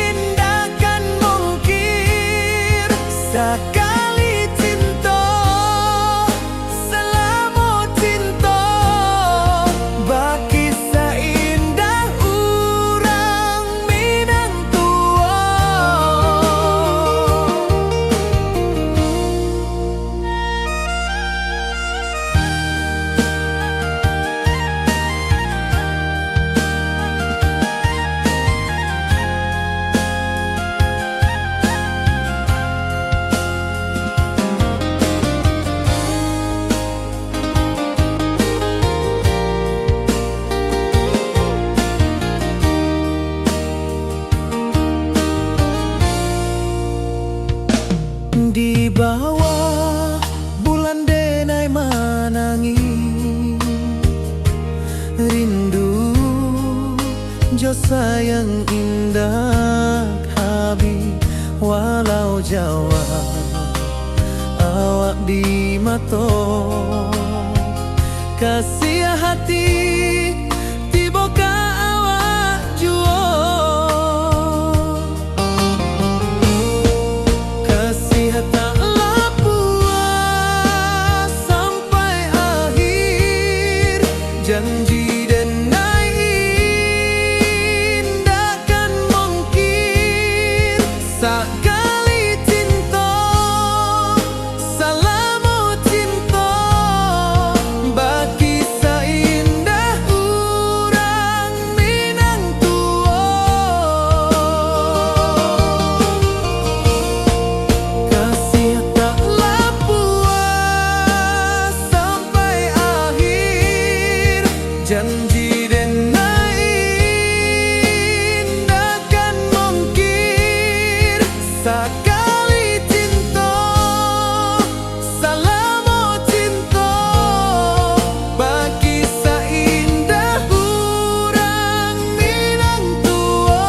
indahkan mungkir. Sekali cinta selama jo sayang indah habi walau Jawa awak di mato kasih hati tiba ka awak juo kasih tak puas sampai akhir janji sekali cinta salamu cinta bagi seindah urang Minang tua kasih taklah puas sampai akhir janji sekali cinta salamu cinta bagi seindah urang Minang tua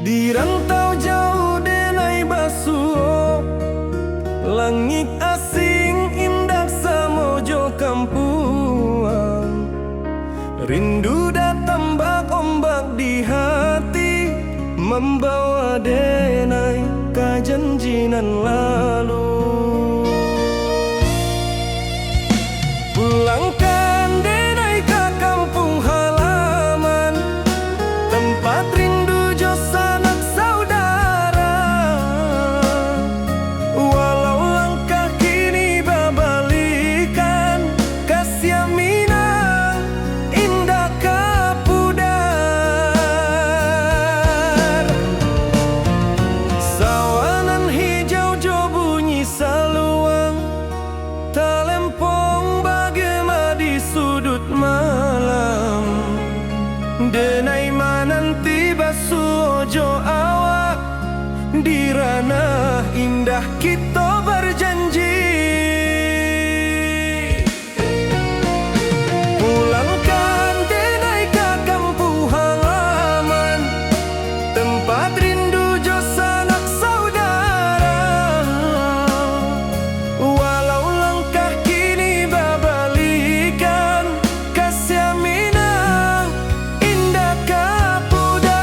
di rantau jauh denai basuh langit asing indah samojo kampuang rindu datang bak ombak di hati membawa denai ke janjinan lalu pulangkan denai ke kampung halaman tempat rindu sanak saudara walau langkah kini babalikan kasih Minang indah kapudar sawanan hijau jo bunyi saluang talempong bagema di sudut malam denai mananti basuh awak di ranah indah kita berjanji pulangkan denai ke kampung halaman tempat rindu jo sanak saudara walau langkah kini babalikan kasih Minang indah kapudar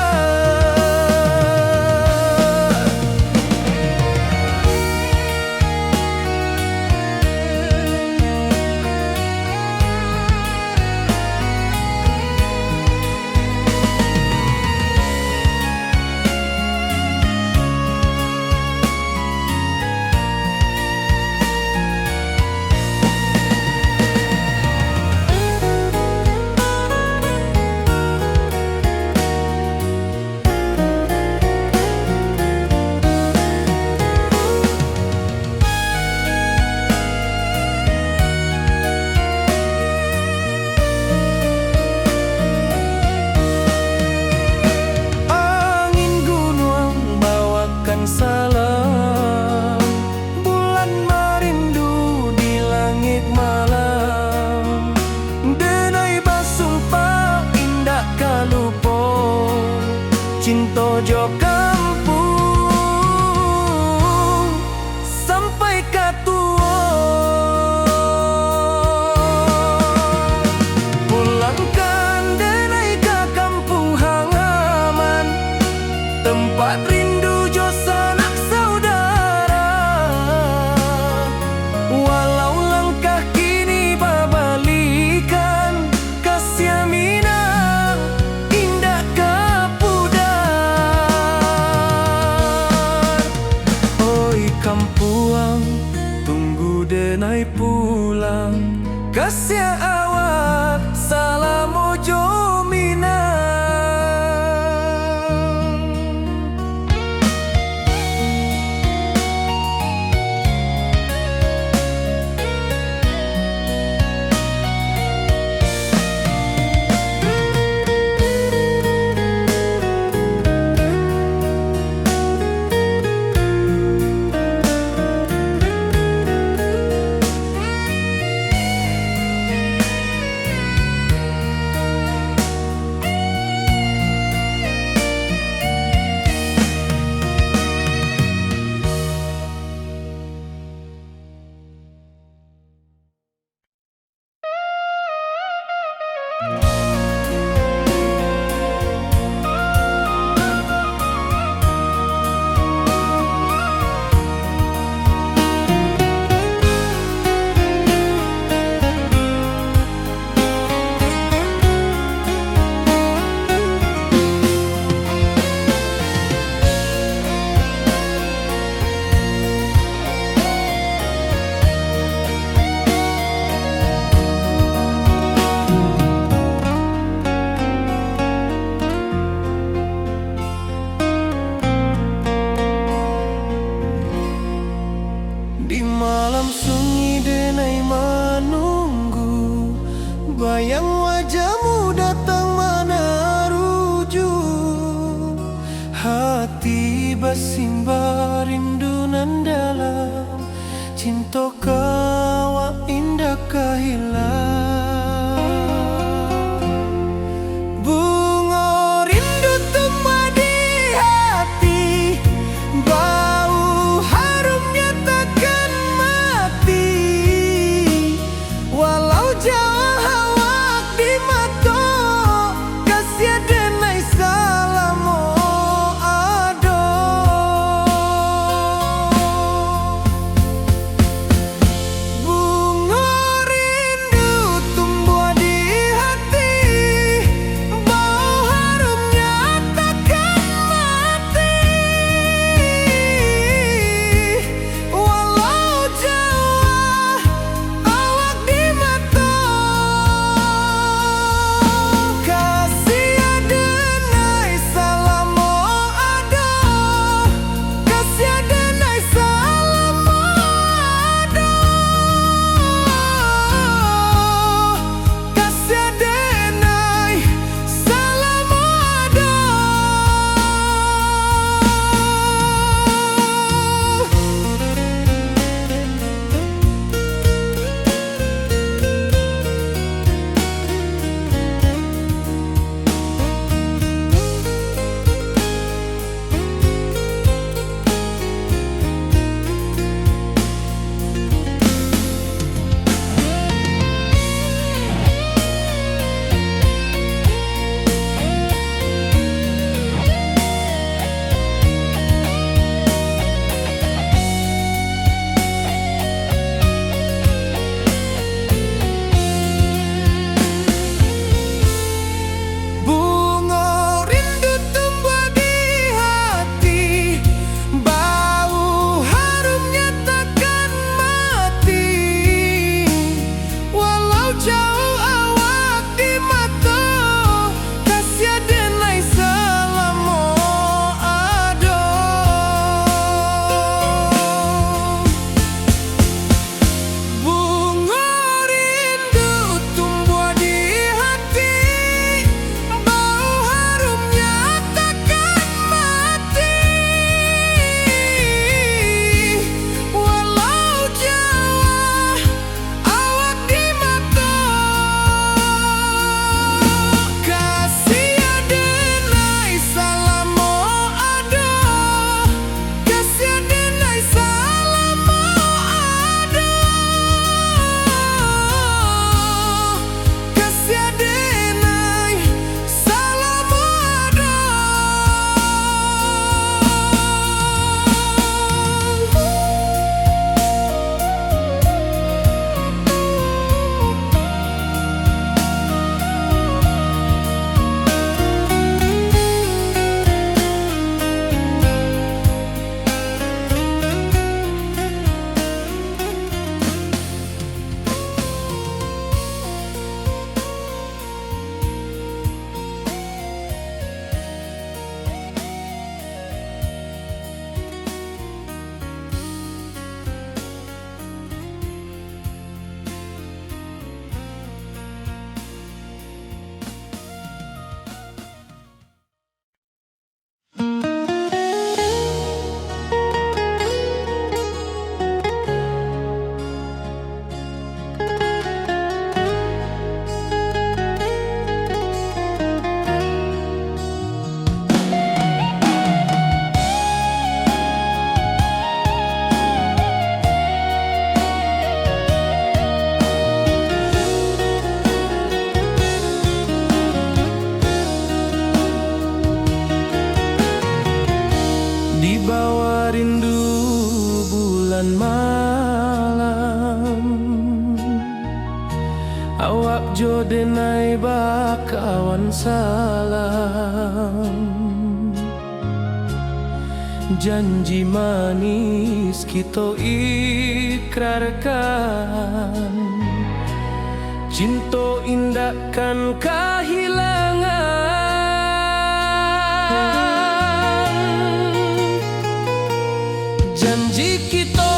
cinta jo kampung sampai katua pulangkan denai ke kampung halaman tempat rindu jo sanak saudara walau langkah kini babalikan kasih Minang indah kapudar Di malam sunyi denai menunggu, bayang wajahmu datang meneruju. Hati bersimba rindu nan dalam, cinta kawa indah kehilang. Bunga rindu tumbuh di hati, bau harumnya takkan mati. Walau jauh hawak di mata, kasih denai salamo ado. Bunga rindu denai bakawan salam, janji manis kita ikrarkan, cinta indah kan kehilangan. Janji kita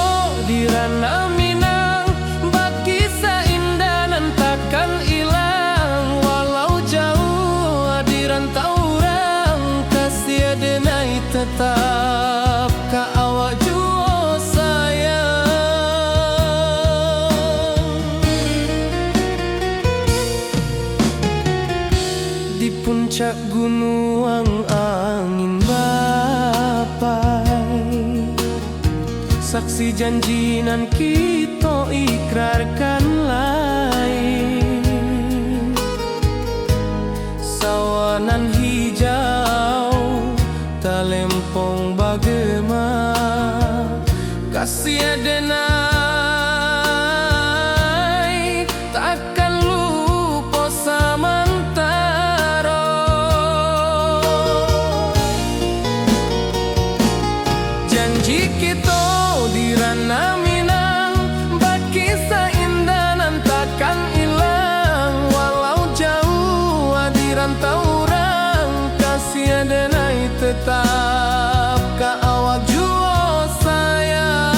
di ranah Minang, bakisah indah nan takkan hilang. Walau jauh di rantau orang, kasih denai tetap ka awak jua sayang. Di puncak gunung angin bapai, saksi janji nan kita ikrarkan lain. Sawanan hijau talempong bagema, kasih denai takkan lupa samantara. Janji kita di ranah Minang, bakisah indah nan takkan hilang. Walau jauh di rantau orang, kasih denai tetap ka awak jua sayang.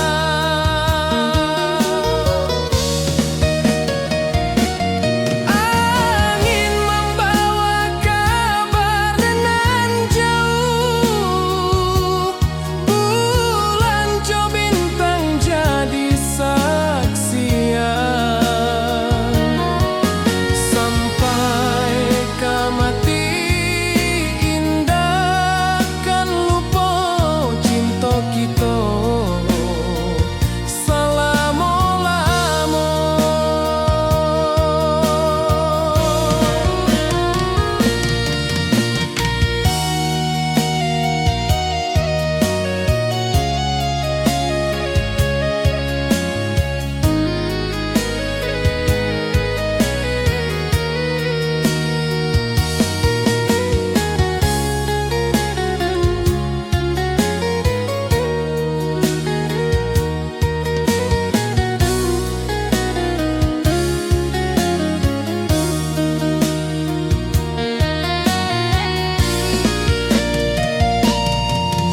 Angin membawa kabar nan jauh, bulan jo bintang jadi saksian. Sampai ke mati indah kan lupa cinta kita selama-lama.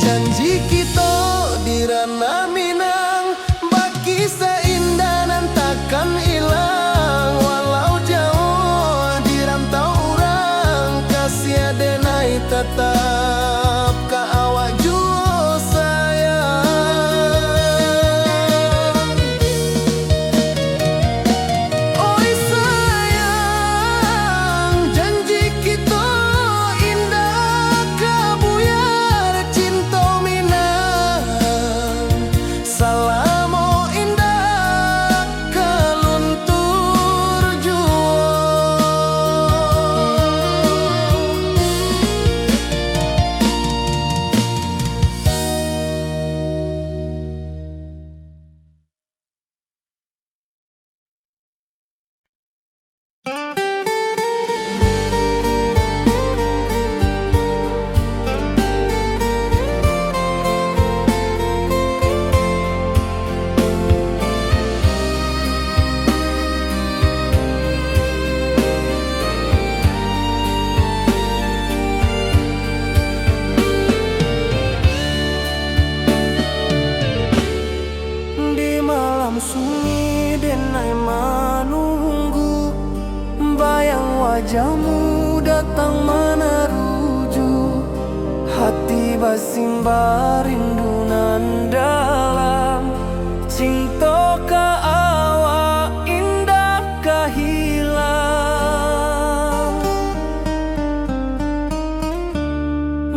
Janji kita di ranah Minang, bakisah indah nan takkan hilang. Walau jauh di rantau orang, kasih denai tetap ka awak jua sayang. Oi sayang, janji kita indah kabuyar cinta Minang. Salamo indah keluntur jua. Di malam sunyi denai menunggu, bayang wajahmu datang meneruju. Hati basimba rindu nan dalam, cinta ka awak indah ka hilang.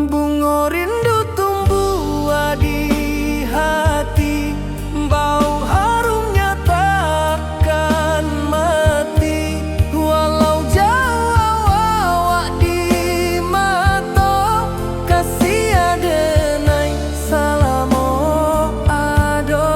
Bunga rindu tumbuh di hati, bau harumnya takkan mati. Walau jauh awak di mata, kasih denai salamo ado.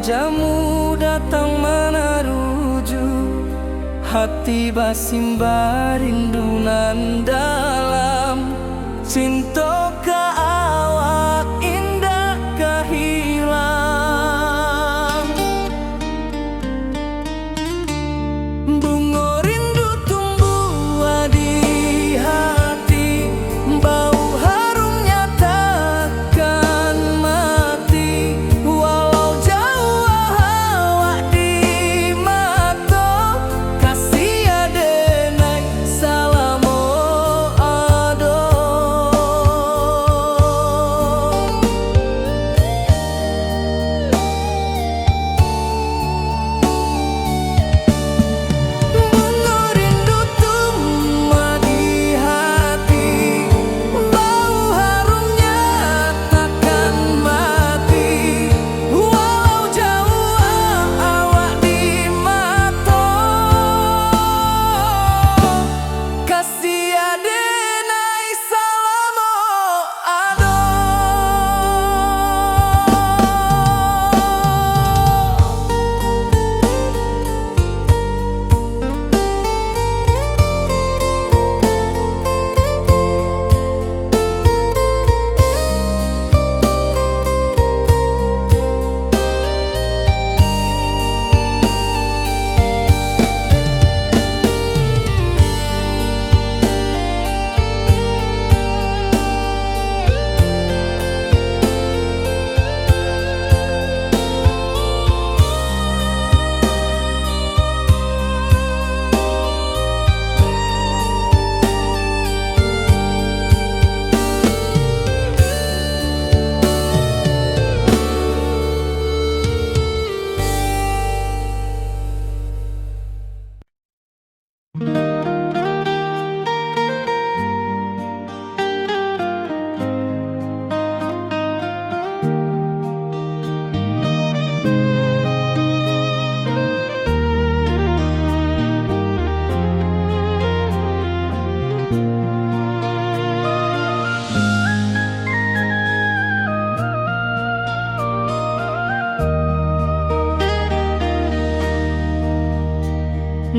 jamu datang menaruju, hati basimba rindunan dalam cinta ka awak indah kahilang. Bunga rindu tumbuh di hati, bau harumnya takkan mati. Walau jauh awak di mata, kasih adenai salamo ado. Bunga rindu tumbuh di hati, bau harumnya takkan mati. Walau jauh awak di mata, kasih adenai salamo ado.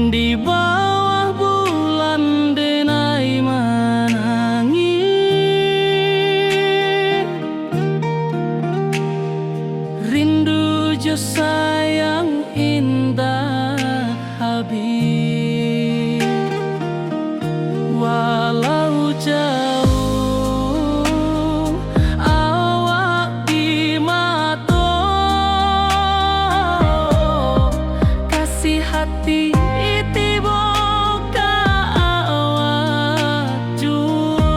Di bawah bulan denai menangis, rindu jo sayang indah habis. Walau jauh awak di mata, kasih hati tiba ka awak jua.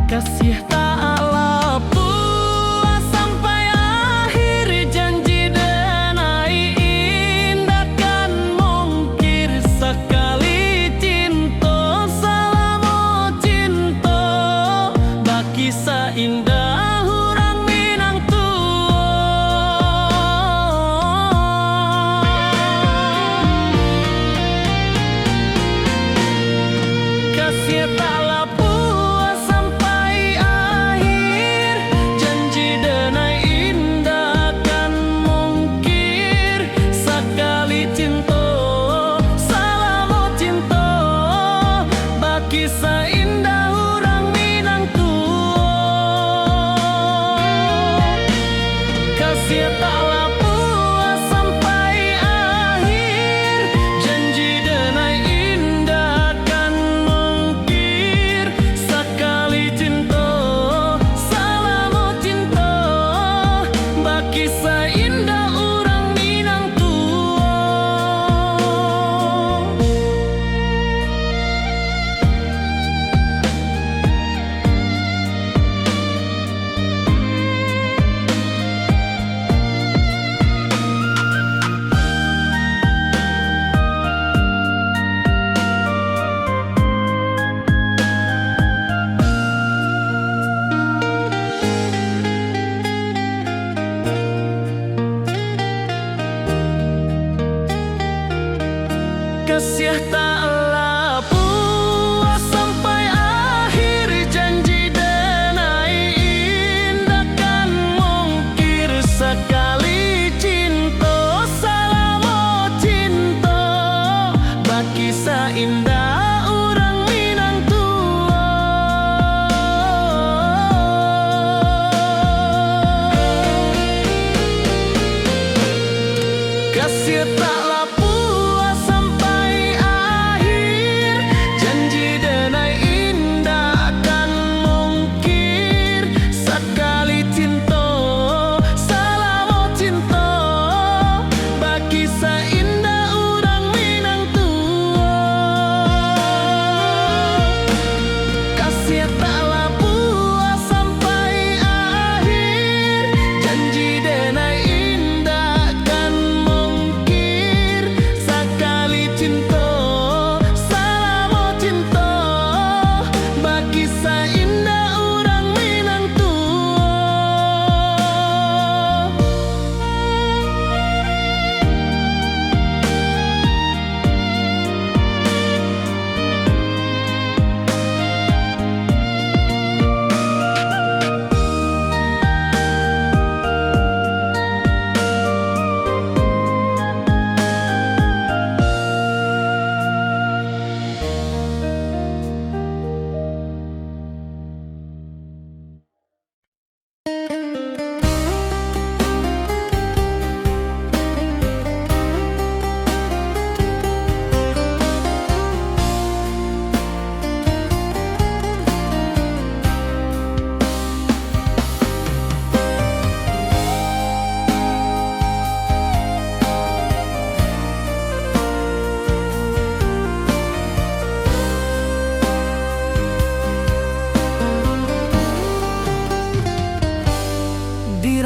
Kasih tak lapuk sampai akhir janji denai indahkan mungkir sekali cinta salamo cinta baki seindah hurang Minang kasih tak lapuk sampai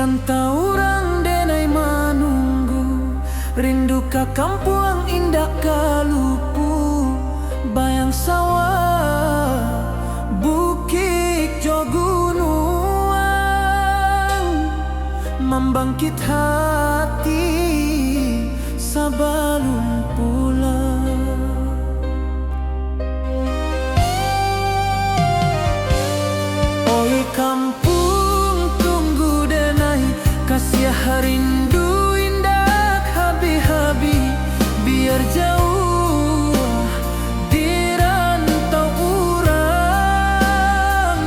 rantau orang denai manunggu, rindu ka kampung indah kalupu, bayang sawah bukit jo gunung, membangkit hati sabalun pulang. Oi kampung tunggu denai, kasih rindu indah habi-habi, biar jauh di rantau urang,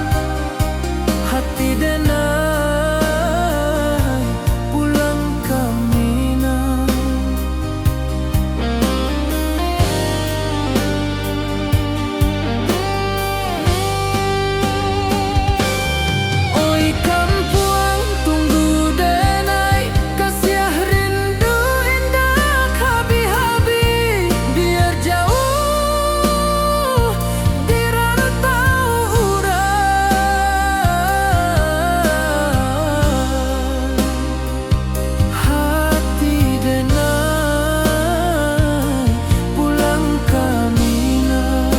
hati denai pulang ke Minang. Oi kampung tunggu denai, kasih rindu indah habi-habi, biar jauh di rantau urang, hati denai pulang ke Minang.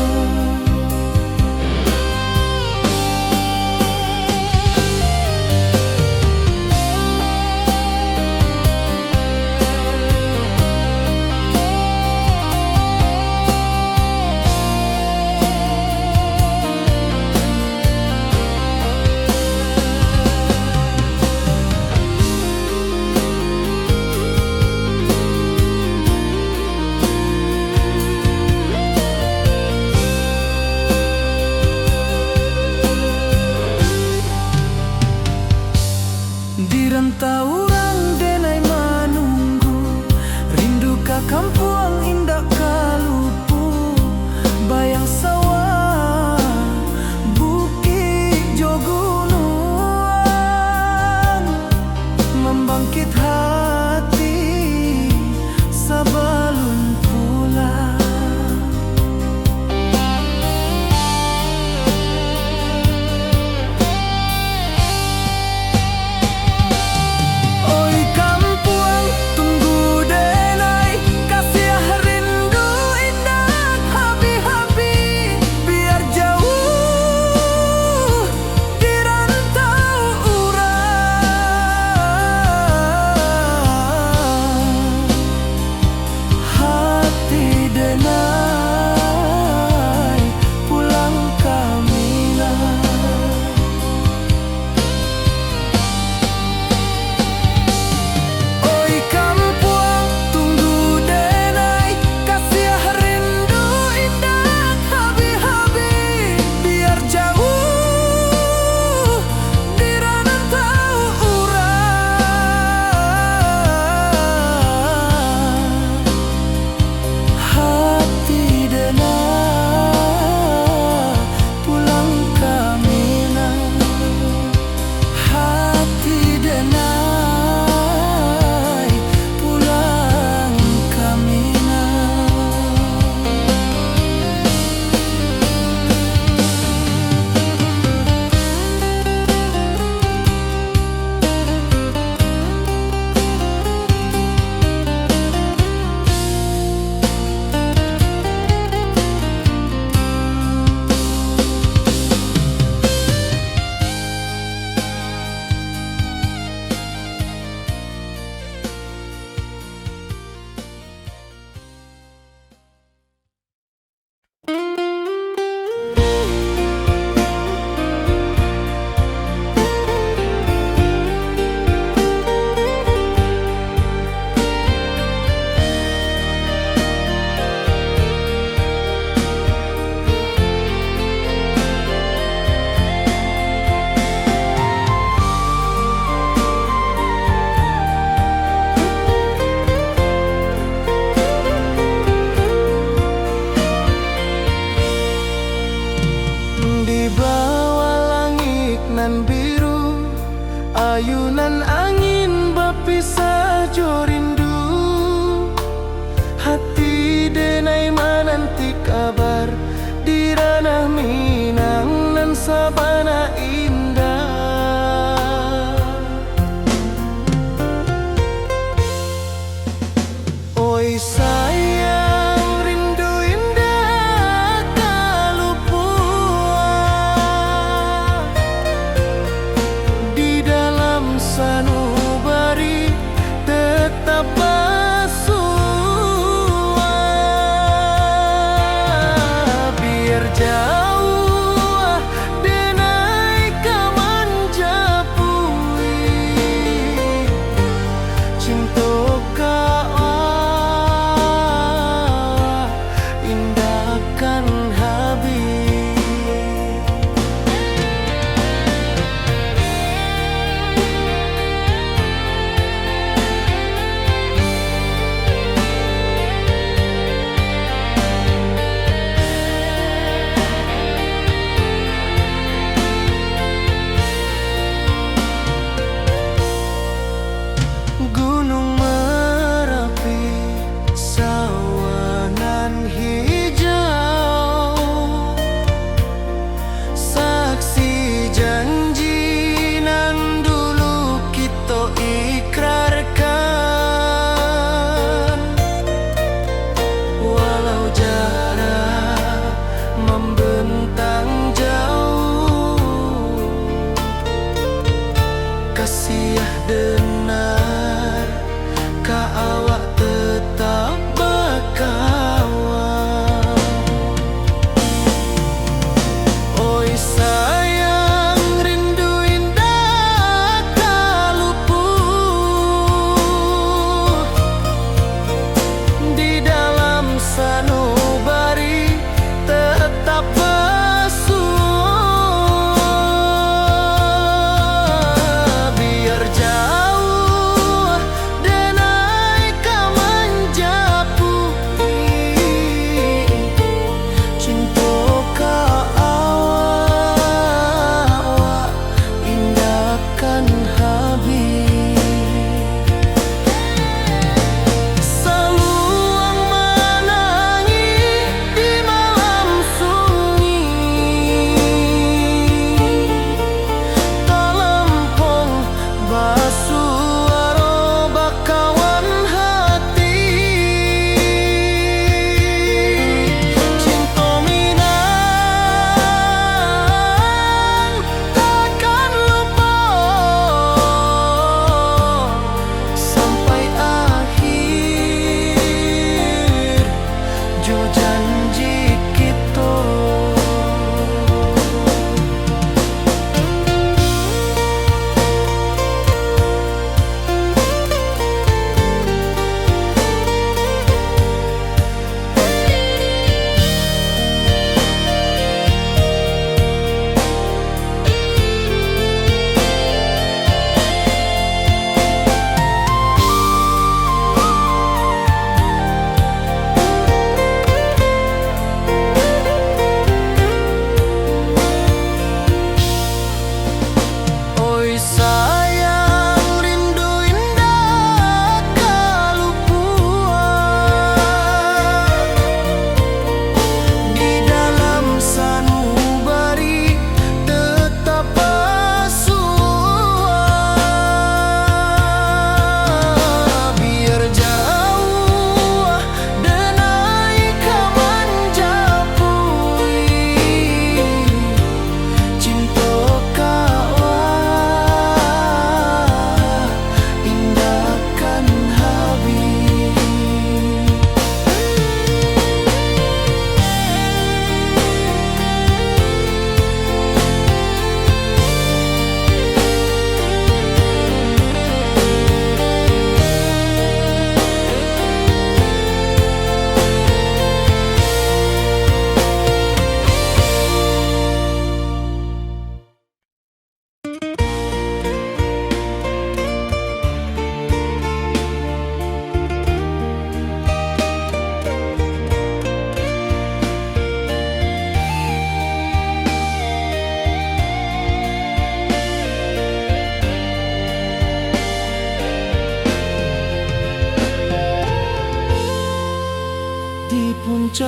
Di rantau orang denai manunggu, rindu ka kampung indah kalupu, bayang sawah bukit jo gunung, membangkit hati sabalun pulang. Oi kampung tunggu denai, kasih rindu indah habi-habi, biar jauh di rantau urang, hati denai pulang ke Minang. Oi kampung tunggu denai, kasih rindu indah habi-habi, biar jauh di rantau urang, hati denai pulang ke Minang, hati denai pulang ke Minang. Di bawah langit nan biru, ayunan angin berpisah jo rindu, hati denai menanti kabar di ranah Minang nan sabana indah.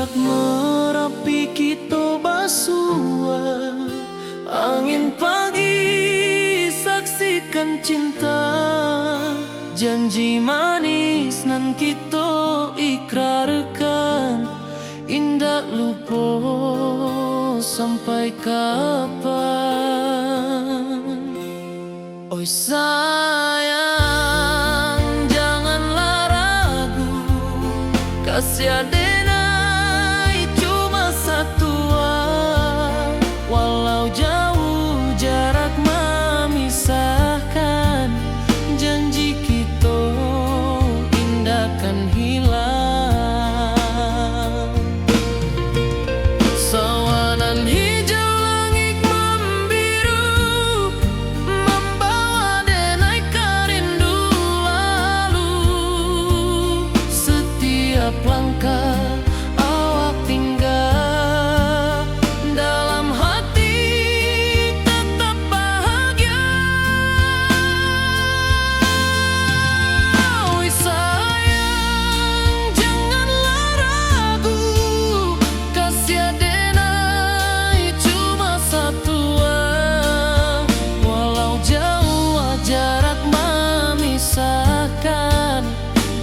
puncak Merapi kita basua, angin pagi saksikan cinta, janji manis nan kita ikrarkan, indah lupa sampai kapan. Oi sayang, janganlah ragu, kasih adenai cuma satu, walau jauh jarak memisahkan, janji kita indah kan hilang. Sawanan hijau langit membiru, membawa denai kerindu lalu. Setiap langkah awak tinggal, dalam hati tetap bahagia. Oi sayang, janganlah ragu, kasih adenai cuma satu, walau jauh jarak memisahkan,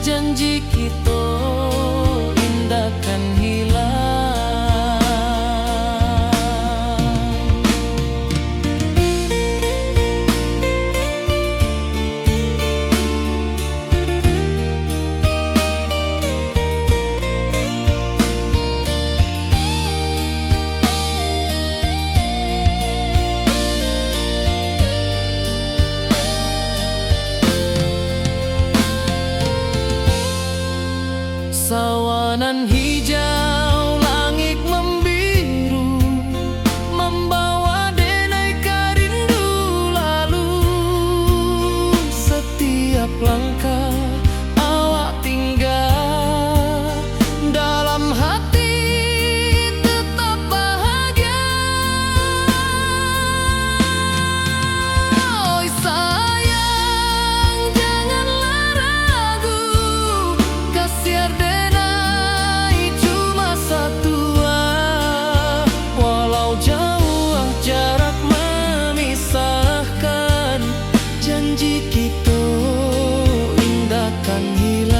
janji kita indah kan hilang. Sawanan hijau langit membiru, membawa denai kerindu lalu. Setiap langkah awak tinggal, dalam hati tetap bahagia. Oi sayang, janganlah ragu, kasih adenai cuma satu, walau jauh jarak memisahkan, janji kita indah kan hilang.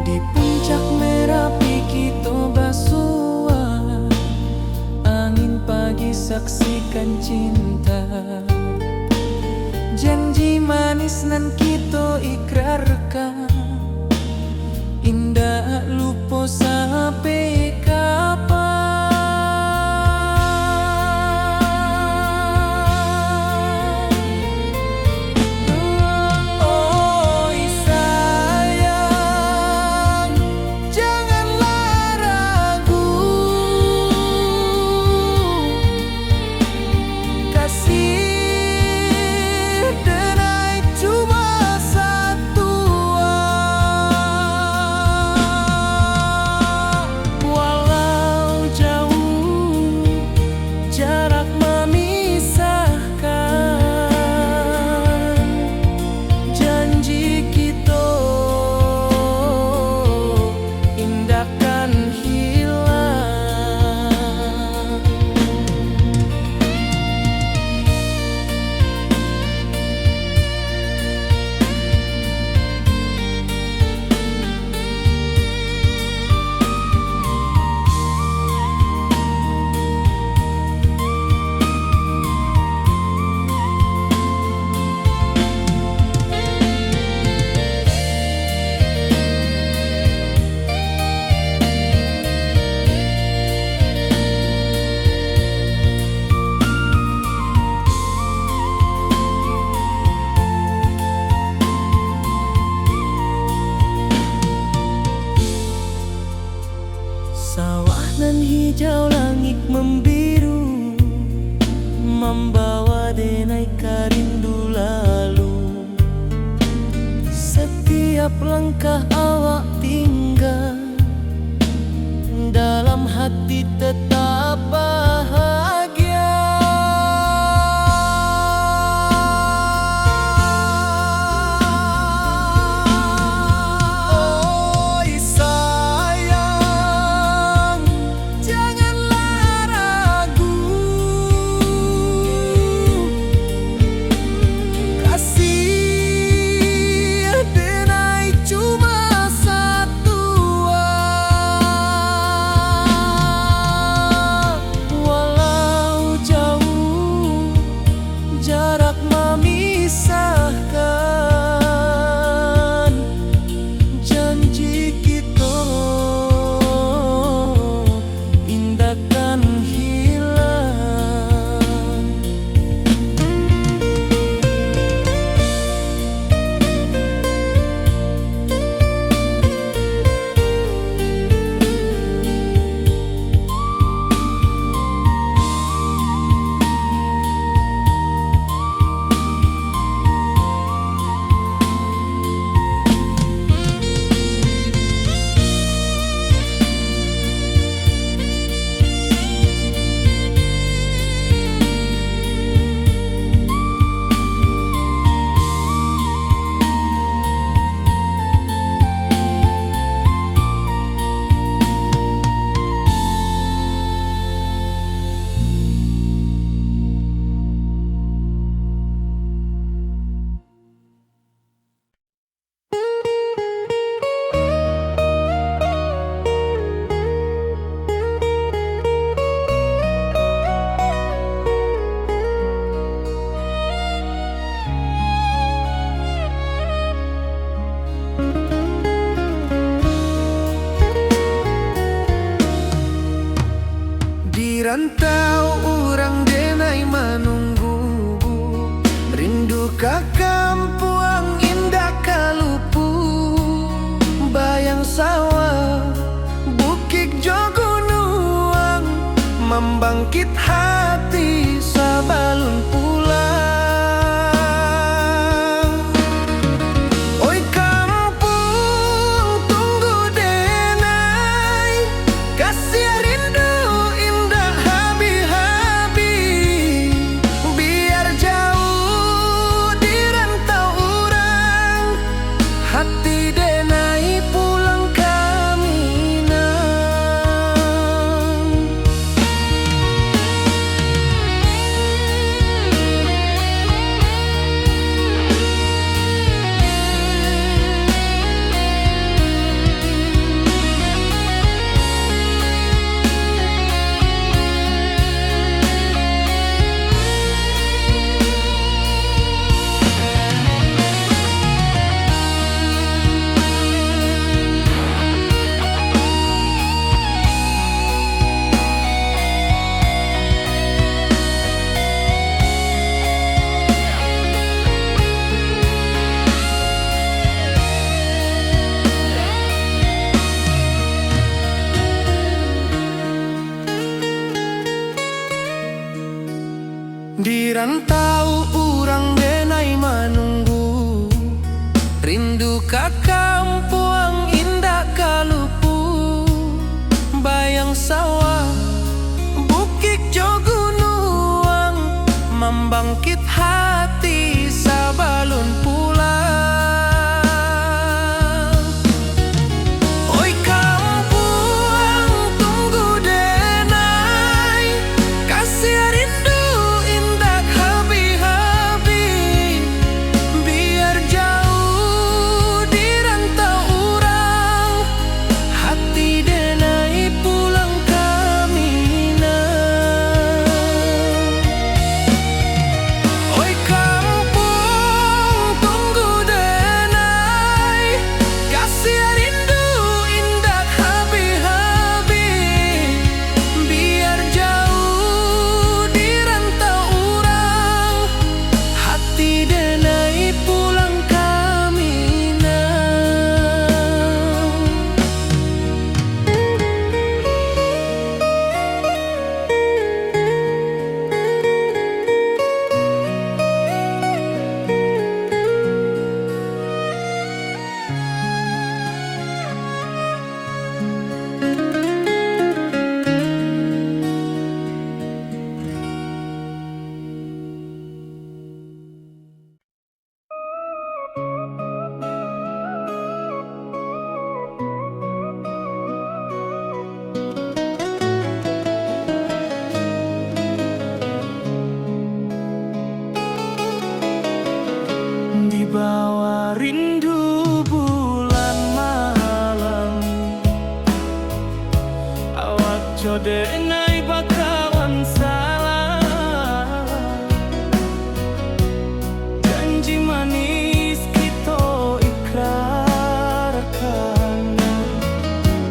Di puncak Merapi kita basua, angin pagi saksikan cinta, janji manis nan kita ikrarkan, indah lupa sampai kapan. Oi sayang, janganlah ragu, kasih denai cuma satu, selangkah awak tinggal, dalam hati tetap bahagia. Oi sayang, Janganlah ragu, kasih denai cuma satu. walau jauh jarak memisahkan, janji kita indahkan hilang. Di rantau orang denai menunggu, rindu ka kampung indah kalupu, bayang sawah bukit jo gunung, membangkit hati sabalun pulang. Oi kampung tunggu denai, kasih rindu indah habi-habi, biar jauh di rantau orang, hati denai pulang ke Minang. Di rantau orang denai menunggu, rindu ka kampung indah kalupu, bayang sawah bukit jo gunung, membangkit hati sabalun pulang. Oi kampung tunggu denai, kasih rindu indah habi-habi, biar jauh di rantau orang, hati denai pulang ke Minang. Oi kampung Wibawa rindu bulan malam, awak jodenai bakawan salah. Janji manis kita ikrarkan,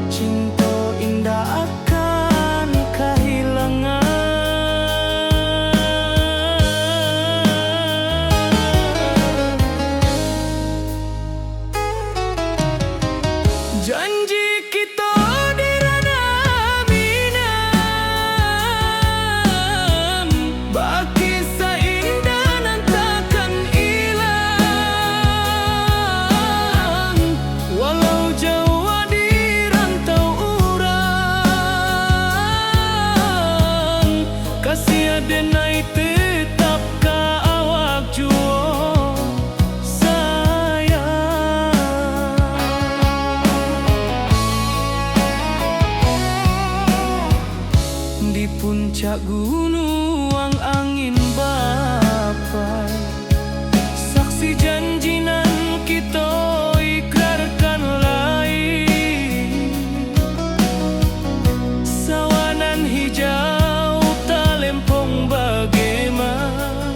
cinta indah akan kehilangan. Janji kita di ranah minam, baki seindah nan takkan hilang. Walau jauh di rantau urang, kasih adenai tetap ka awak juo sayang. Di puncak gunung angin bapai, saksi janji nan kita ikrarkan lain. Sawanan hijau talempong bagaimana,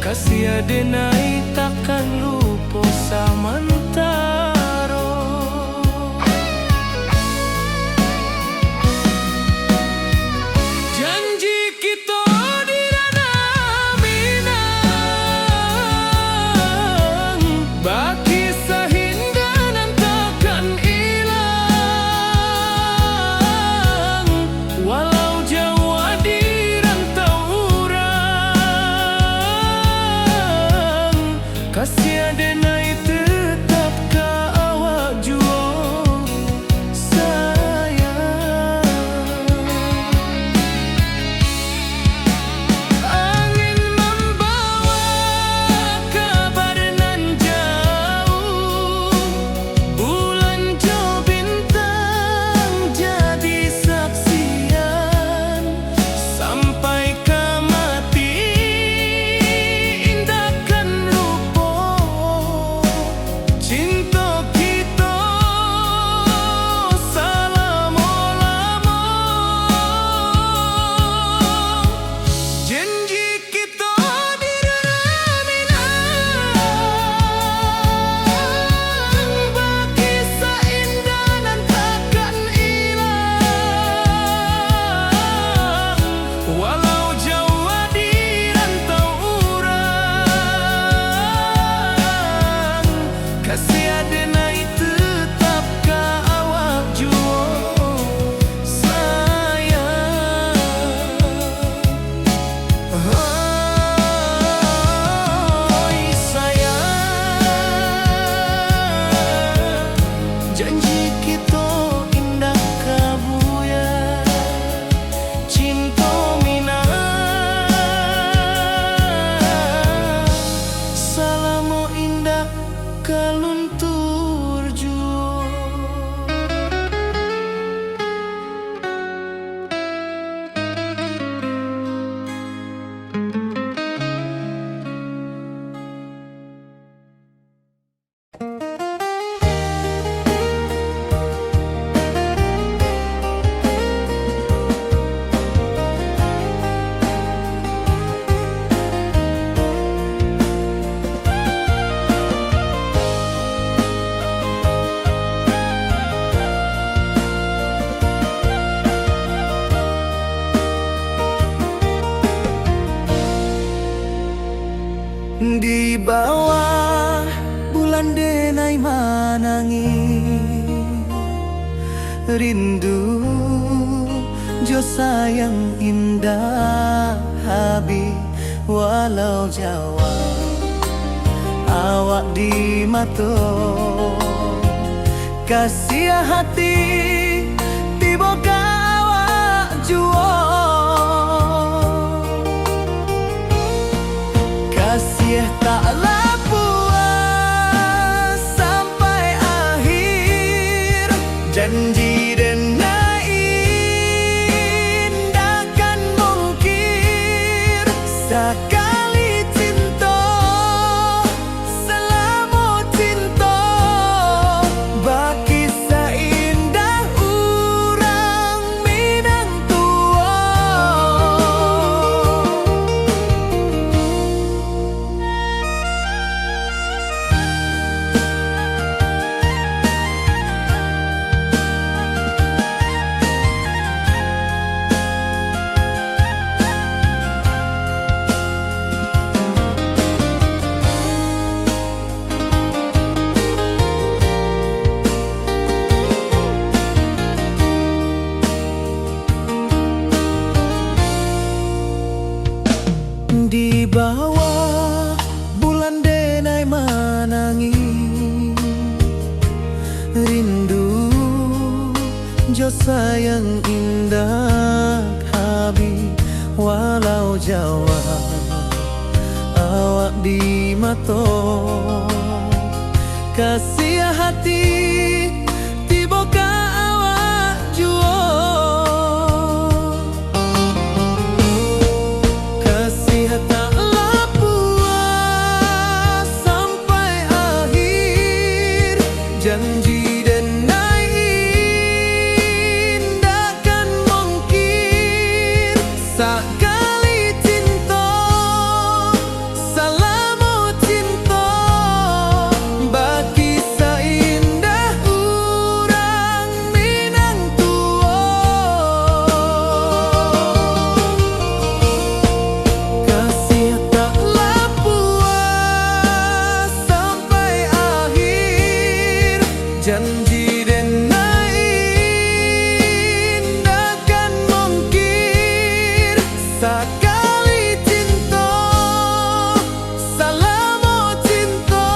kasih adenai takkan lupa samantara. Janji kita di ranah minang, baki sahinda nan takkan hilang. Walau jauh di rantau urang, kasih adenai tetap ka awak juo sayang. Angin membawa kabar nan jauh, bulan jo bintang jadi saksian. Sampai ke mati indahkan lupa, cinta kita selama-lama. Janji kita di ranah minang, baki seindah nan takkan hilang. Walau jauh di rantau urang, kasih adenai tetap ka awak juo sayang. Oi sayang, janji kita indah kabuya, cinta minang, salamo indah kaluntur juo. Di bawah bulan denai manangi, rindu jo sayang indah habi. Walau jawa awak di mato, kasih hati tiba ka awak juo. Kasih taklah puas sampai akhir, janji denai indahkan mungkir. Sekali cinta bawah bulan denai manangi rindu jo sayang indah habi walau Jawa awak di mato kasih hati tiba ka awak juo kasih tak puas sampai akhir janji denai indakan mungkin sekali cinta salamu cinta bagi seindah urang Minang tua kasih taklah puas sampai akhir janji denai indakan mungkin sekali cinta salamu cinta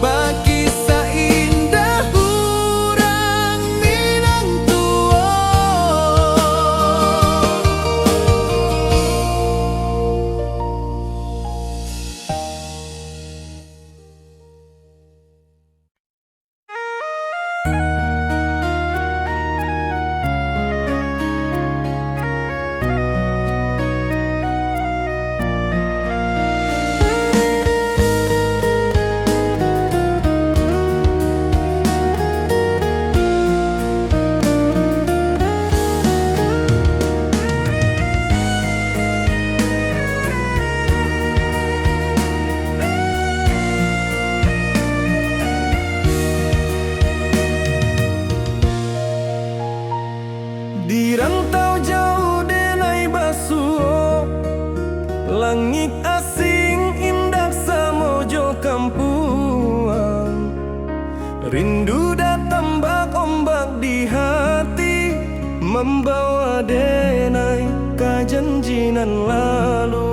bagi seindah urang Minang tua. Di rantau jauh denai basuh langit asing indah samojo kampuan rindu datang bak ombak di hati membawa denai ke janjinan lalu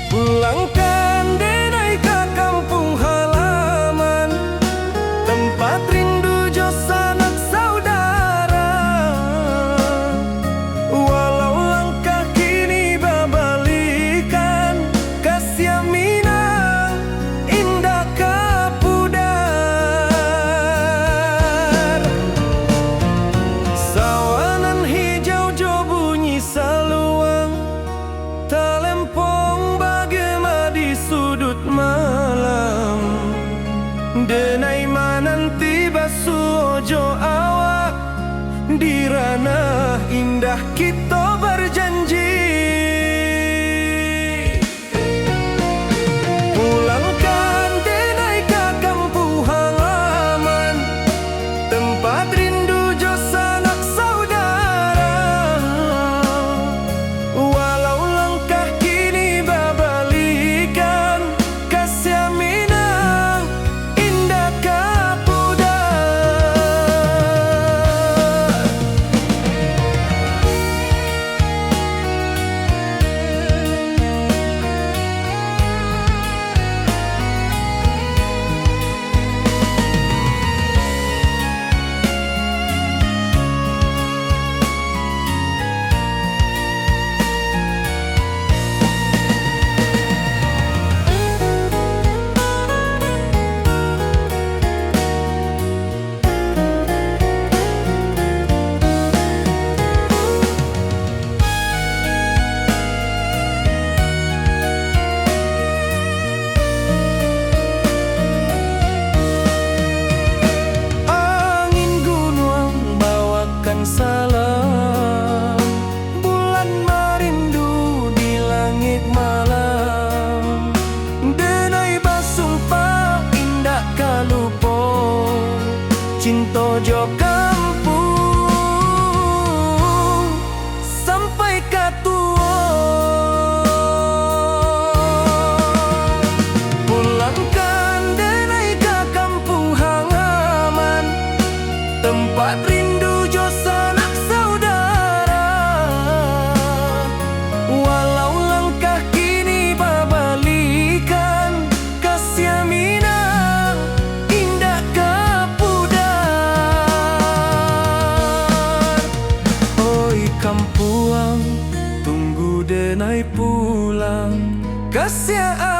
pulangkan denai ke kampung halaman tempat rindu jo sanak saudara walau langkah kini babalikan kasih Minang indah kapudar sawanan hijau jo bunyi saluang talempong bagema di sudut malam denai mananti basuh jo awak di ranah indah kita berjanji pulangkan denai ke kampung halaman tempat rindu jo sanak saudara walau langkah kini babalikan kasih Minang indah kapudar Kasih